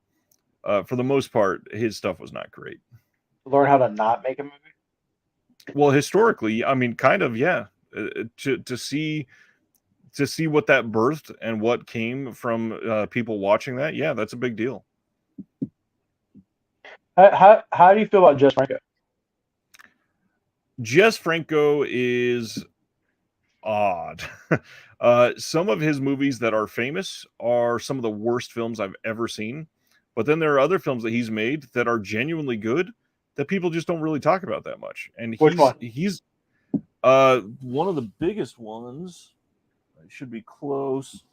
For the most part, his stuff was not great. Learn how to not make a movie. Well, historically, I mean, kind of, yeah. To see what that birthed and what came from people watching that, yeah, that's a big deal. How do you feel about Jess Franco? Jess Franco is odd. Some of his movies that are famous are some of the worst films I've ever seen. But then there are other films that he's made that are genuinely good that people just don't really talk about that much. And Which one? He's one of the biggest ones. It should be close.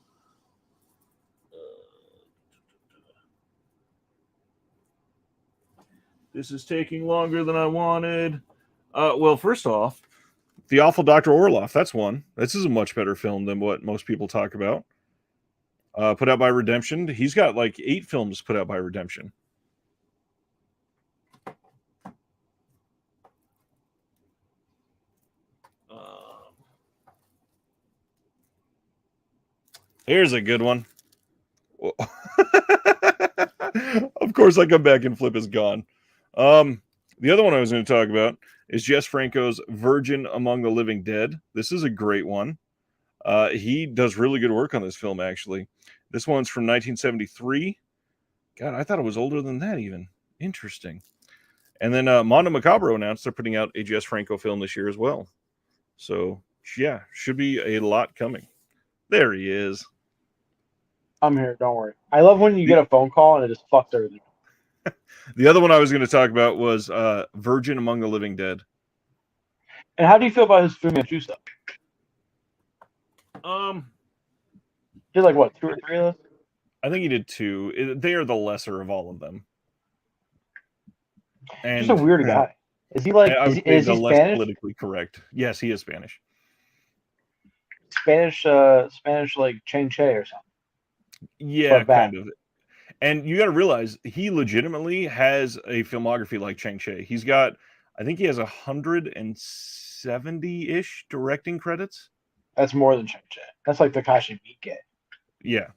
This is taking longer than I wanted. Well, first off, The Awful Dr. Orloff. That's one. This is a much better film than what most people talk about. Put out by Redemption. He's got like 8 films put out by Redemption. Here's a good one. Of course, I come back and Flip is gone. The other one I was going to talk about is Jess Franco's Virgin Among the Living Dead. This is a great one. He does really good work on this film, actually. This one's from 1973. God, I thought it was older than that even. Interesting. And then Mondo Macabro announced they're putting out a Jess Franco film this year as well. So, yeah, should be a lot coming. There he is. I'm here. Don't worry. I love when you get a phone call and it just fucks everything. The other one I was going to talk about was Virgin Among the Living Dead. And how do you feel about his Fu Manchu stuff? Did like what, 2 or 3 of those? I think he did 2. They are the lesser of all of them. And just a weird guy. Is he like? Is he less Spanish? Politically correct. Yes, he is Spanish. Spanish like Chang Che or something. Yeah, kind of. And you got to realize he legitimately has a filmography like Chang Che. He's got, I think he has 170-ish directing credits. That's more than Chang Che. That's like Takashi Miike. Yeah.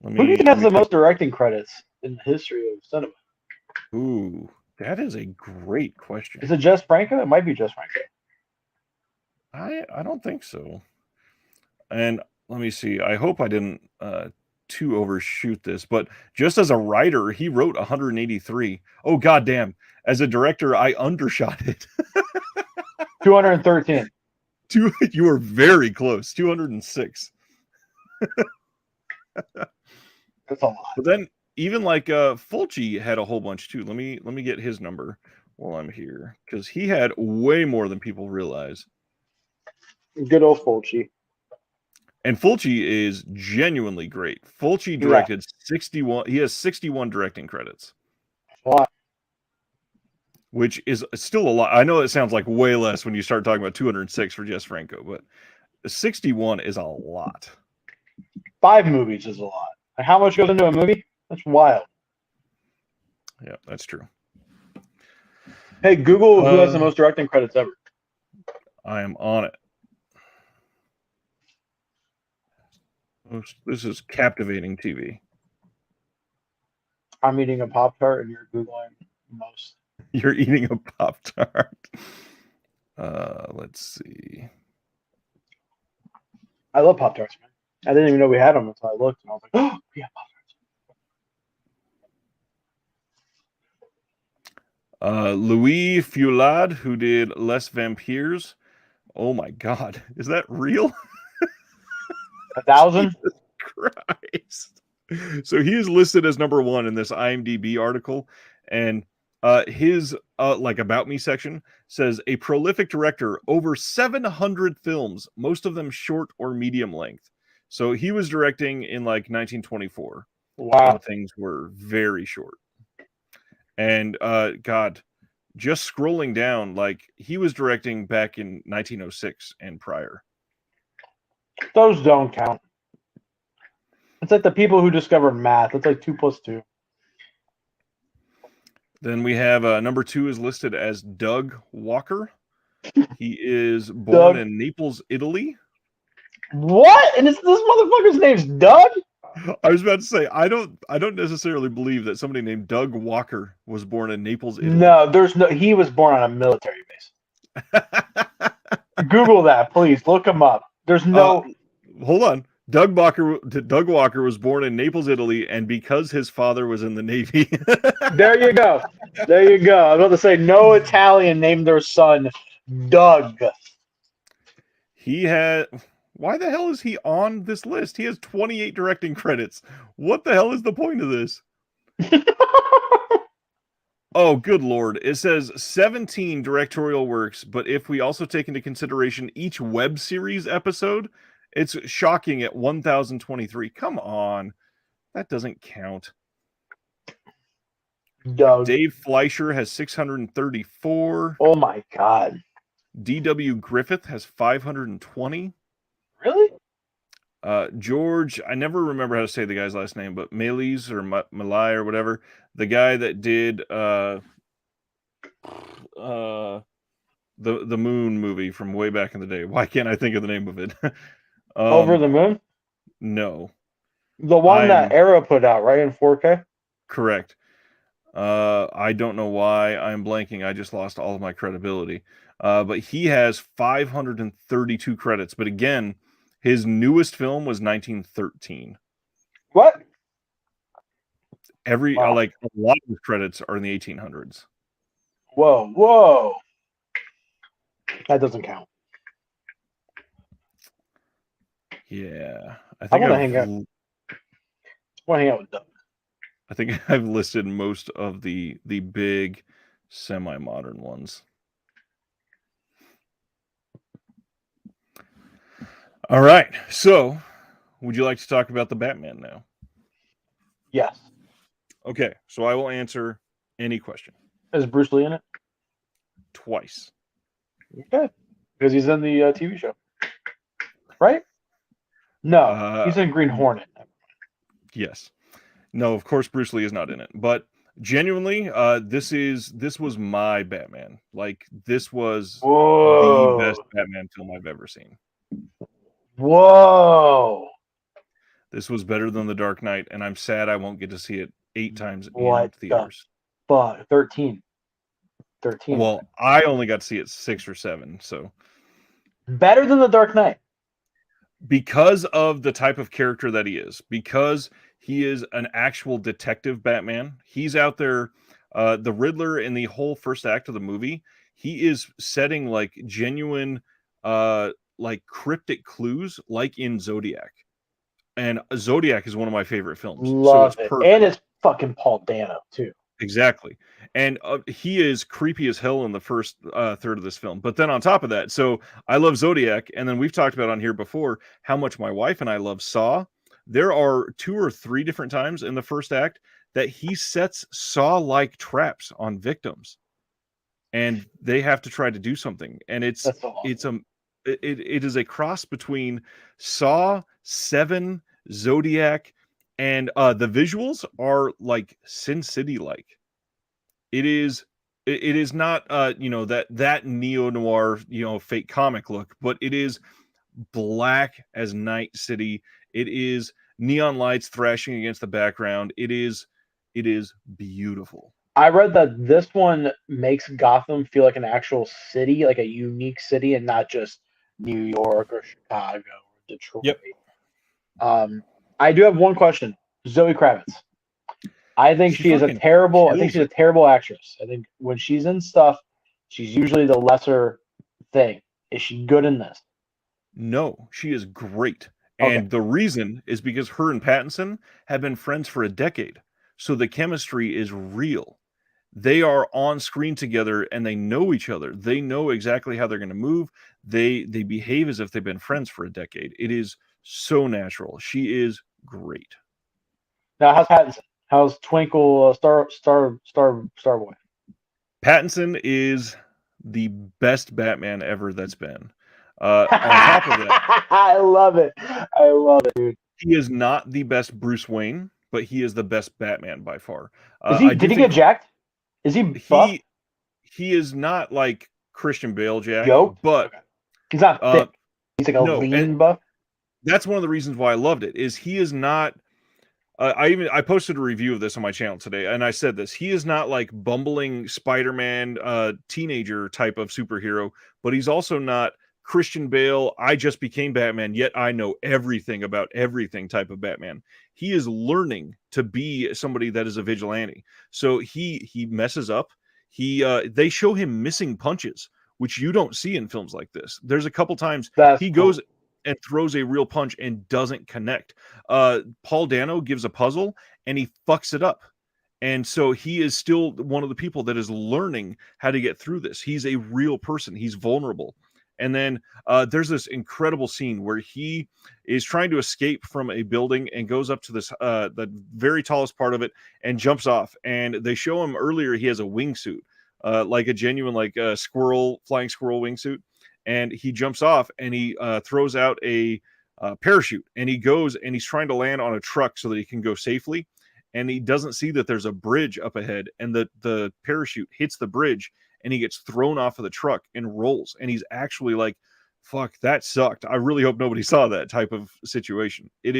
Who do you think has the most directing credits in the history of cinema? Ooh, that is a great question. Is it Jess Franco? It might be Jess Franco. I don't think so. And let me see. I hope I didn't too overshoot this, but just as a writer, he wrote 183. Oh, goddamn. As a director, I undershot it. 213. You were very close. 206. That's a lot. But then even like Fulci had a whole bunch too. Let me get his number while I'm here, because he had way more than people realize. Good old Fulci. And Fulci is genuinely great. Fulci directed 61. He has 61 directing credits. What? Which is still a lot. I know it sounds like way less when you start talking about 206 for Jess Franco, but 61 is a lot. 5 movies is a lot. And how much goes into a movie? That's wild. Yeah, that's true. Hey, Google who has the most directing credits ever. I am on it. This is captivating TV. I'm eating a Pop-Tart and you're Googling most. You're eating a Pop-Tart. Let's see. I love Pop-Tarts, man. I didn't even know we had them until I looked and I was like, oh, yeah, Pop-Tarts. Louis Foulade, who did Les Vampires. Oh my God. Is that real? 1,000? Jesus Christ. So he is listed as number 1 in this IMDb article. And his like about me section says a prolific director, over 700 films, most of them short or medium length. So he was directing in like 1924. Wow. When things were very short. And God, just scrolling down, like he was directing back in 1906 and prior. Those don't count. It's like the people who discovered math. It's like 2 + 2. Then we have number 2 is listed as Doug Walker. He is born in Naples, Italy. What? And this motherfucker's name's Doug? I was about to say, I don't necessarily believe that somebody named Doug Walker was born in Naples, Italy. No, he was born on a military base. Google that, please. Look him up. There's no. Hold on. Doug Walker was born in Naples, Italy, and because his father was in the Navy. There you go. There you go. I was about to say, no Italian named their son Doug. Why the hell is he on this list? He has 28 directing credits. What the hell is the point of this? Oh, good Lord. It says 17 directorial works, but if we also take into consideration each web series episode, it's shocking at 1,023. Come on. That doesn't count. Doug. Dave Fleischer has 634. Oh, my God. D.W. Griffith has 520. Really? George, I never remember how to say the guy's last name, but Melis or Malai or whatever, the guy that did the Moon movie from way back in the day. Why can't I think of the name of it? Over the Moon? No. The one that Arrow put out, right, in 4K? Correct. I don't know why I'm blanking. I just lost all of my credibility. But he has 532 credits. But again, his newest film was 1913. What? Like a lot of his credits are in the 1800s. Whoa. That doesn't count. Yeah. I want to hang out with Doug. I think I've listed most of the big semi-modern ones. All right. So, would you like to talk about the Batman now? Yes. Okay. So I will answer any question. Is Bruce Lee in it? Twice. Okay. Because he's in the TV show. Right? No. He's in Green Hornet. Yes. No, of course Bruce Lee is not in it. But genuinely, this was my Batman. Like, this was the best Batman film I've ever seen. Whoa. This was better than The Dark Knight, and I'm sad I won't get to see it 8 times in theaters. But 13. Well, I only got to see it 6 or 7, so. Better than The Dark Knight. Because of the type of character that he is. Because he is an actual detective Batman. He's out there, the Riddler in the whole first act of the movie, he is setting like genuine like cryptic clues like in Zodiac. And Zodiac is one of my favorite films. Love so it. And it's fucking Paul Dano too. Exactly. And he is creepy as hell in the first third of this film. But then on top of that, so I love Zodiac, and then we've talked about on here before how much my wife and I love Saw. There are 2 or 3 different times in the first act that he sets Saw-like traps on victims, and they have to try to do something. And That's so it's awesome. it is a cross between Saw, Seven, Zodiac, and the visuals are like Sin City like. It is not that neo noir fake comic look, but it is black as night city. It is neon lights thrashing against the background. It is beautiful. I read that this one makes Gotham feel like an actual city, like a unique city, and not just New York or Chicago or Detroit. Yep. I do have one question. Zoe Kravitz. I think She she is a fucking terrible. I think kills she's a it. terrible actress. I think when she's in stuff, she's usually the lesser thing. Is she good in this? No, she is great. Okay, And the reason is because her and Pattinson have been friends for a decade. So the chemistry is real. They are on screen together and they know each other. They know exactly how they're going to move. They behave as if they've been friends for a decade. It is so natural. She is great. now how's Pattinson? How's Twinkle Starboy? Pattinson is the best Batman ever that's been. On top of that, I love it. I love it, dude. he is not the best Bruce Wayne, but he is the best Batman by far. Is he? I do Did he get think jacked? Is he buff? he he is not like Christian Bale jacked, Yoked? but Okay. He's not uh, thick. He's like a no, and lean buff. that's one of the reasons why I loved it. Is he is not. I posted a review of this on my channel today, and I said this. He is not like bumbling Spider-Man, teenager type of superhero, but he's also not Christian Bale. I just became Batman, yet I know everything about everything type of Batman. He is learning to be somebody that is a vigilante. So he messes up. They show him missing punches, which you don't see in films like this. There's a couple times That's he cool. goes and throws a real punch and doesn't connect. Paul Dano gives a puzzle and he fucks it up. And so he is still one of the people that is learning how to get through this. He's a real person. He's vulnerable. And then there's this incredible scene where he is trying to escape from a building and goes up to this the very tallest part of it and jumps off. And they show him earlier he has a wingsuit, like a genuine flying squirrel wingsuit. And he jumps off and he throws out a parachute and he goes and he's trying to land on a truck so that he can go safely. And he doesn't see that there's a bridge up ahead and the parachute hits the bridge and he gets thrown off of the truck and rolls. And he's actually like, fuck, that sucked. I really hope nobody saw that type of situation. And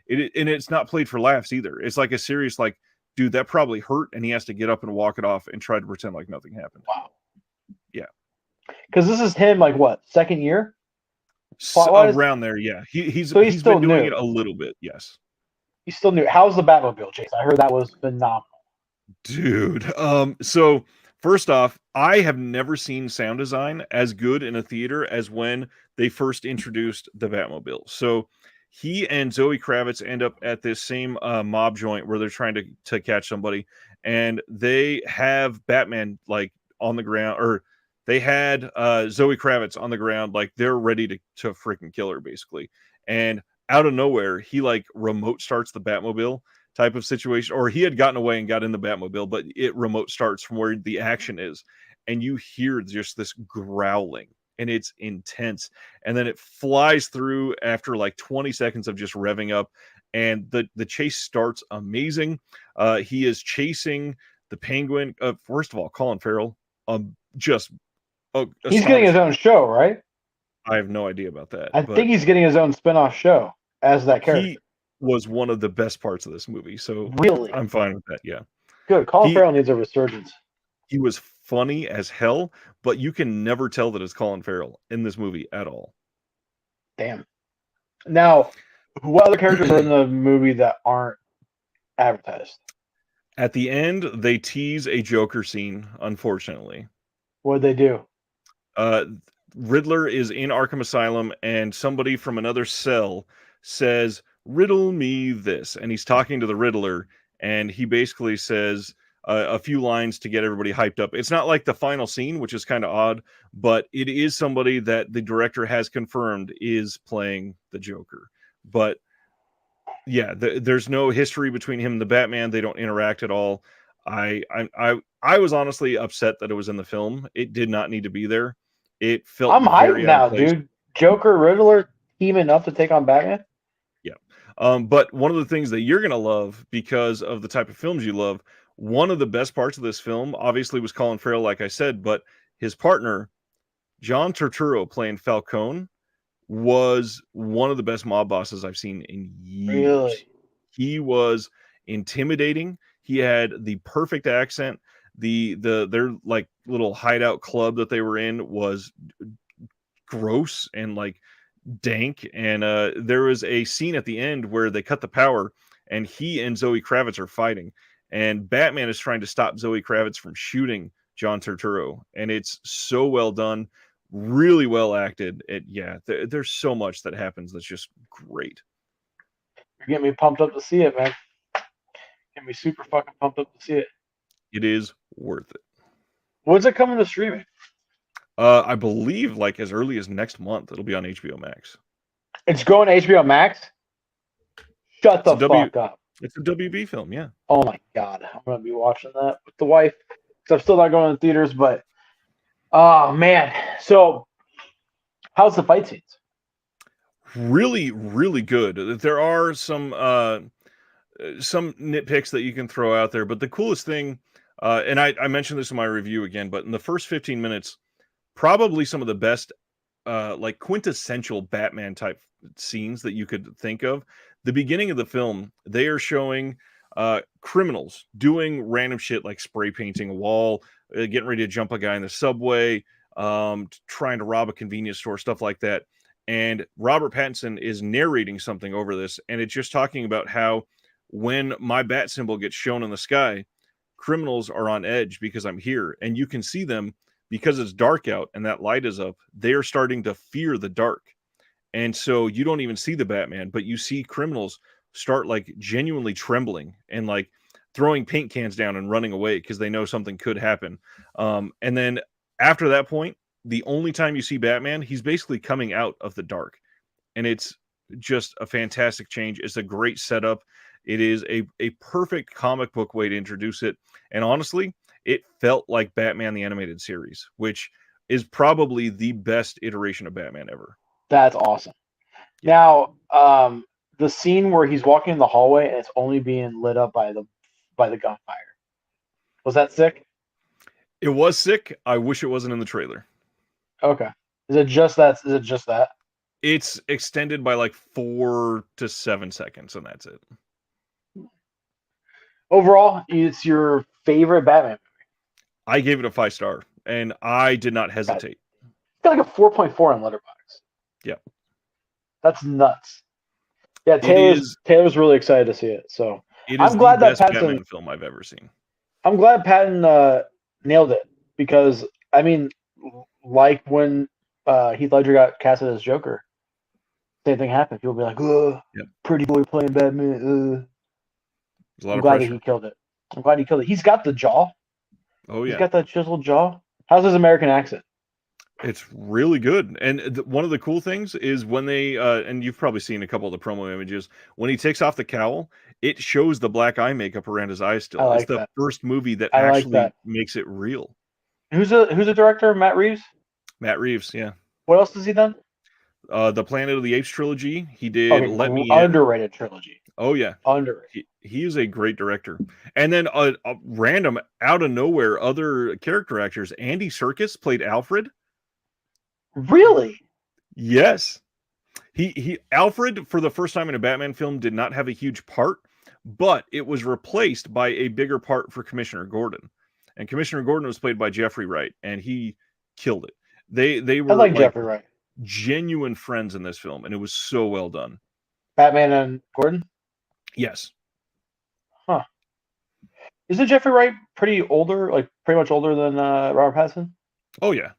it's not played for laughs either. It's like a serious, like, dude, that probably hurt. And he has to get up and walk it off and try to pretend like nothing happened. Wow. Yeah. Because this is him, like what, second year? Plot-wise? Around there, yeah. He's still been doing new. it a little bit, yes. He's still new. How's the Batmobile chase? I heard that was phenomenal. Dude, so first off, I have never seen sound design as good in a theater as when they first introduced the Batmobile. So he and Zoe Kravitz end up at this same mob joint where they're trying to catch somebody, and they have Batman like on the ground, or they had Zoe Kravitz on the ground, like they're ready to freaking kill her basically. And out of nowhere, he like remote starts the Batmobile type of situation, or he had gotten away and got in the Batmobile, but it remote starts from where the action is, and you hear just this growling, and it's intense, and then it flies through after like 20 seconds of just revving up, and the chase starts amazing. He is chasing the Penguin. First of all, Colin Farrell, just He's getting his astonishing. own show, right? I have no idea about that, I but think he's getting his own spin-off show as that character. he was one of the best parts of this movie, so Really? I'm fine with that. Yeah, Good. Colin he Farrell needs a resurgence. he was funny as hell, but you can never tell that it's Colin Farrell in this movie at all. Damn. Now, what other characters are in the movie that aren't advertised? At the end, they tease a Joker scene, unfortunately. What did they do? Riddler is in Arkham Asylum, and somebody from another cell says, "Riddle me this." And he's talking to the Riddler, and he basically says, a few lines to get everybody hyped up. It's not like the final scene, which is kind of odd, but it is somebody that the director has confirmed is playing the Joker. But yeah, there's no history between him and the Batman. They don't interact at all. I was honestly upset that it was in the film. It did not need to be there. It felt I'm hyped very out of now, place. dude. Joker, Riddler teaming up to take on Batman. Yeah. But one of the things that you're gonna love because of the type of films you love, one of the best parts of this film, obviously, was Colin Farrell, like I said, but his partner, John Turturro, playing Falcone, was one of the best mob bosses I've seen in years. Really? He was intimidating. He had the perfect accent. Their like little hideout club that they were in was gross and like dank. And there was a scene at the end where they cut the power and he and Zoe Kravitz are fighting. And Batman is trying to stop Zoe Kravitz from shooting John Turturro. And it's so well done, really well acted. There's so much that happens that's just great. You're getting me pumped up to see it, man. Getting me super fucking pumped up to see it. It is worth it. When's it coming to streaming? I believe like as early as next month, it'll be on HBO Max. It's going to HBO Max? Shut the fuck up. It's a WB film, yeah. Oh my god. I'm going to be watching that with the wife. Because I'm still not going to the theaters, but oh man. So how's the fight scenes? Really, really good. There are some nitpicks that you can throw out there, but the coolest thing, and I mentioned this in my review again, but in the first 15 minutes, probably some of the best like quintessential Batman type scenes that you could think of. The beginning of the film, they are showing criminals doing random shit like spray painting a wall, getting ready to jump a guy in the subway, trying to rob a convenience store, stuff like that. And Robert Pattinson is narrating something over this, and it's just talking about how when my bat symbol gets shown in the sky, criminals are on edge because I'm here, and you can see them because it's dark out and that light is up. They are starting to fear the dark. And so you don't even see the Batman, but you see criminals start like genuinely trembling and like throwing paint cans down and running away because they know something could happen. And then after that point, the only time you see Batman, he's basically coming out of the dark. And it's just a fantastic change. It's a great setup. It is a perfect comic book way to introduce it. And honestly, it felt like Batman the Animated Series, which is probably the best iteration of Batman ever. That's awesome. Yeah. Now, the scene where he's walking in the hallway and it's only being lit up by the gunfire. Was that sick? It was sick. I wish it wasn't in the trailer. Okay. Is it just that? Is it just that? It's extended by like 4 to 7 seconds, and that's it. Overall, it's your favorite Batman movie. I gave it a 5-star, and I did not hesitate. It's got like a 4.4 on Letterboxd. Yeah. That's nuts. Yeah, Taylor's really excited to see it. So I'm glad that Pattinson, Batman film I've ever seen. I'm glad Patton nailed it because I mean, like when Heath Ledger got casted as Joker, same thing happened. People be like, "Oh, pretty boy playing Batman." I'm glad that he killed it. I'm glad he killed it. He's got the jaw. Oh yeah, he's got that chiseled jaw. How's his American accent? It's really good. And one of the cool things is when they, and you've probably seen a couple of the promo images, when he takes off the cowl, it shows the black eye makeup around his eyes still. It's the first movie that actually makes it real. Who's the director? Matt Reeves? Matt Reeves, yeah. What else has he done? The Planet of the Apes trilogy. He did Let Me Underrated trilogy. Oh, yeah. Underrated. He is a great director. And then a random, out of nowhere, other character actors. Andy Serkis played Alfred. Really? Yes. He Alfred, for the first time in a Batman film, did not have a huge part, but it was replaced by a bigger part for Commissioner Gordon. And Commissioner Gordon was played by Jeffrey Wright, and he killed it. They were like Jeffrey Wright. Genuine friends in this film, and it was so well done. Batman and Gordon? Yes. Huh. Isn't Jeffrey Wright pretty much older than Robert Pattinson? Oh, yeah.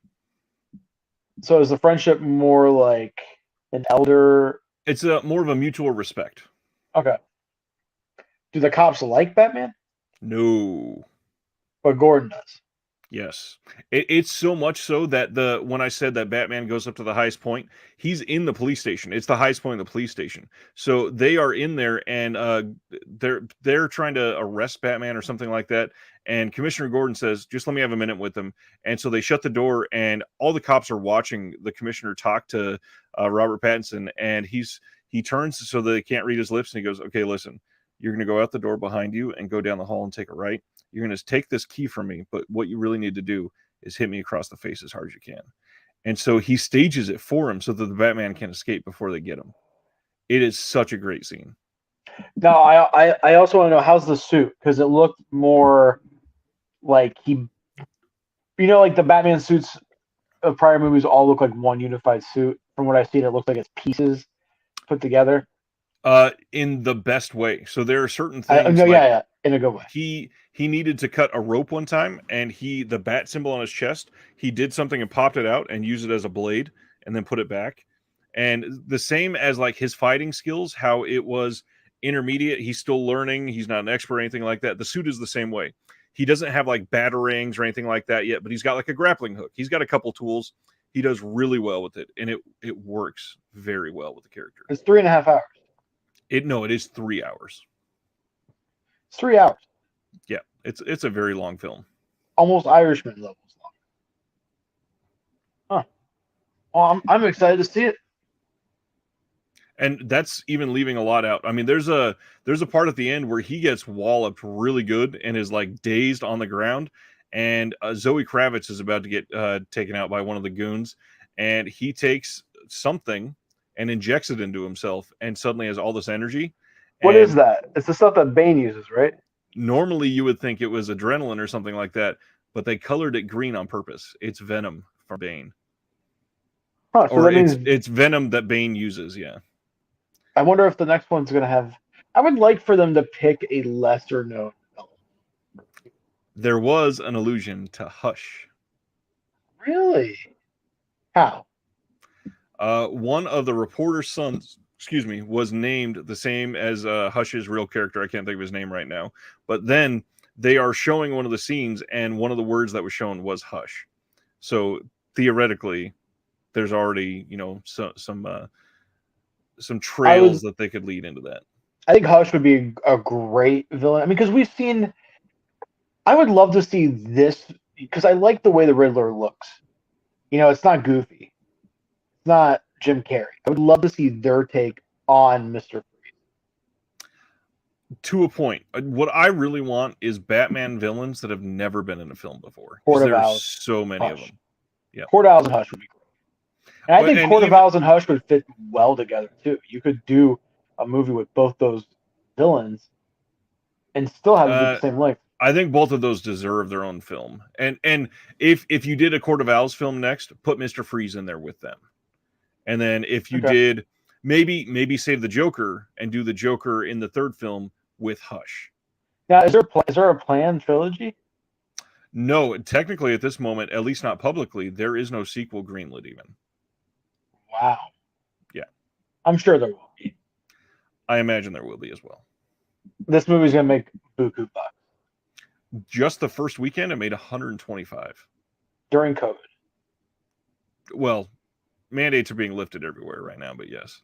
So is the friendship more like an elder? It's more of a mutual respect. Okay. Do the cops like Batman? No. but Gordon does. Yes. It's so much so that when I said that Batman goes up to the highest point, he's in the police station. It's the highest point of the police station. So they are in there, and they're trying to arrest Batman or something like that. And Commissioner Gordon says, "Just let me have a minute with them." And so they shut the door, and all the cops are watching the commissioner talk to Robert Pattinson, and he turns so that they can't read his lips, and he goes, "Okay, listen, you're going to go out the door behind you and go down the hall and take a right. You're going to take this key from me, but what you really need to do is hit me across the face as hard as you can." And so he stages it for him so that the Batman can escape before they get him. It is such a great scene. Now, I also want to know, how's the suit? Because it looked more like like the Batman suits of prior movies all look like one unified suit. From what I've seen, it looks like it's pieces put together. In the best way. So there are certain things yeah, in a good way. He needed to cut a rope one time, and the bat symbol on his chest, he did something and popped it out and used it as a blade and then put it back. And the same as like his fighting skills, how it was intermediate, he's still learning, he's not an expert or anything like that. The suit is the same way. He doesn't have like batarangs or anything like that yet, but he's got like a grappling hook. He's got a couple tools. He does really well with it, and it works very well with the character. It's 3.5 hours. It is 3 hours. It's 3 hours. Yeah, it's a very long film. Almost Irishman levels long. Huh. Well, I'm excited to see it. And that's even leaving a lot out. I mean, there's a part at the end where he gets walloped really good and is like dazed on the ground, and Zoe Kravitz is about to get taken out by one of the goons, and he takes something and injects it into himself, and suddenly has all this energy. What is that? It's the stuff that Bane uses, right? Normally, you would think it was adrenaline or something like that, but they colored it green on purpose. It's venom from Bane. Huh, so or that means it's venom that Bane uses, yeah. I wonder if the next one's going to have... I would like for them to pick a lesser-known villain. There was an allusion to Hush. Really? How? One of the reporter's sons, was named the same as Hush's real character. I can't think of his name right now. But then they are showing one of the scenes, and one of the words that was shown was Hush. So theoretically, there's already, some trails that they could lead into that. I think Hush would be a great villain. I mean, because we've seen... I would love to see this, because I like the way the Riddler looks. It's not goofy. It's not Jim Carrey. I would love to see their take on Mr. Freeze. To a point. What I really want is Batman villains that have never been in a film before. Court of There's Owls, so many Hush. of them. Yeah. Court of Owls and Hush would be great. And I think Court of Owls and Hush would fit well together, too. You could do a movie with both those villains and still have the same length. I think both of those deserve their own film. And if you did a Court of Owls film next, put Mr. Freeze in there with them. And then if you did, maybe save the Joker and do the Joker in the third film with Hush. Now, is there a planned trilogy? No, technically at this moment, at least not publicly, there is no sequel greenlit even. Wow. Yeah. I'm sure there will be. I imagine there will be as well. This movie's going to make buku bucks. Just the first weekend, it made 125. During COVID. Well, mandates are being lifted everywhere right now, but yes.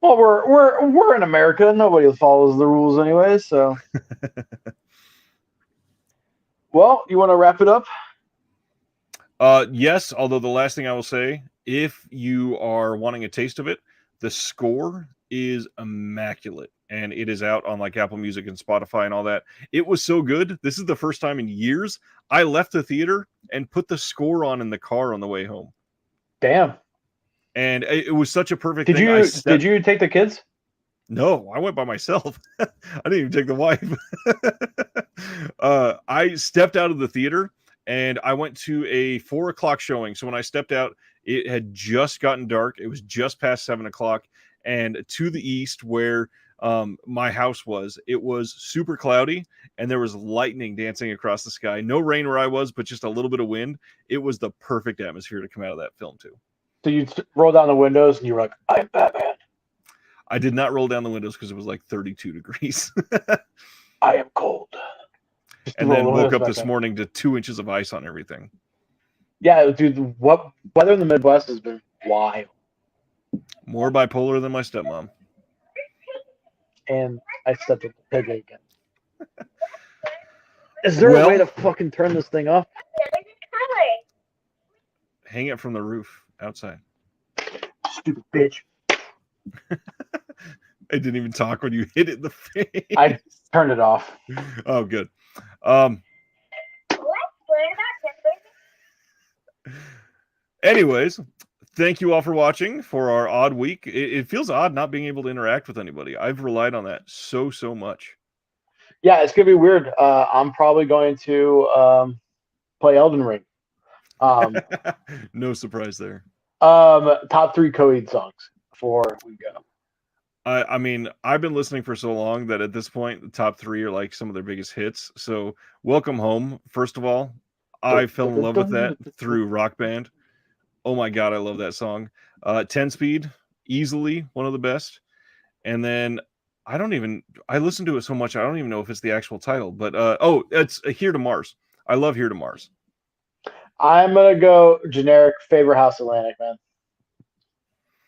Well, we're in America. Nobody follows the rules anyway, so. Well, you want to wrap it up? Yes, although the last thing I will say, if you are wanting a taste of it, the score is immaculate, and it is out on like Apple Music and Spotify and all that. It was so good. This is the first time in years I left the theater and put the score on in the car on the way home. Damn. And it was such a perfect thing. Did you take the kids? No, I went by myself. I didn't even take the wife. I stepped out of the theater and I went to a 4:00 showing. So when I stepped out, it had just gotten dark. It was just past 7:00. And to the east where my house was, it was super cloudy and there was lightning dancing across the sky. No rain where I was, but just a little bit of wind. It was the perfect atmosphere to come out of that film too. So you roll down the windows and you were like, I'm Batman. I did not roll down the windows because it was like 32 degrees. I am cold. and then woke up this morning to 2 inches of ice on everything. Yeah, dude, what weather in the Midwest has been wild. More bipolar than my stepmom. And I stepped up the pig again. Is there a way to fucking turn this thing off? Hang it from the roof outside. Stupid bitch. I didn't even talk when you hit it in the face. I turned it off. Oh, good. Anyways, thank you all for watching for our odd week. It feels odd not being able to interact with anybody. I've relied on that so much. Yeah, it's gonna be weird. I'm probably going to play Elden Ring. No surprise there. Top 3 Coheed songs before we go. I mean, I've been listening for so long that at this point, the top 3 are like some of their biggest hits. So, Welcome Home, first of all. I fell in love with that through Rock Band. Oh my God, I love that song. 10 Speed, easily one of the best. And then I listen to it so much, I don't even know if it's the actual title. But, it's Here to Mars. I love Here to Mars. I'm going to go generic Favorite House Atlantic, man.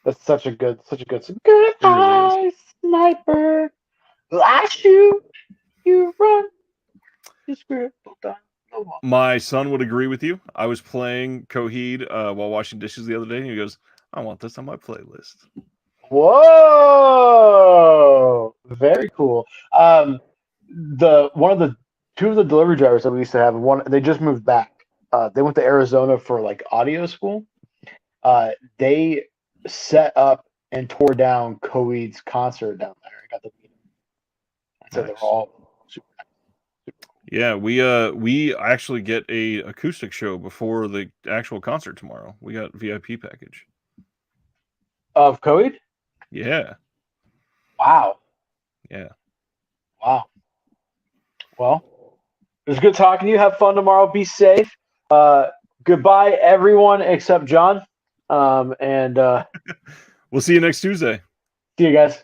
That's such a good song. Goodbye, sniper. I shoot, you run. You scribble down the wall. My son would agree with you. I was playing Coheed while washing dishes the other day, and he goes, I want this on my playlist. Whoa! Very cool. Two of the delivery drivers that we used to have, they just moved back. They went to Arizona for like audio school. They set up and tore down Coheed's concert down there. I got to meet them. So they're all super nice. Yeah, we actually get a acoustic show before the actual concert tomorrow. We got VIP package. Of Coheed? Yeah. Wow. Yeah. Wow. Well, it was good talking to you. Have fun tomorrow. Be safe. Goodbye, everyone except John. We'll see you next Tuesday. See you guys.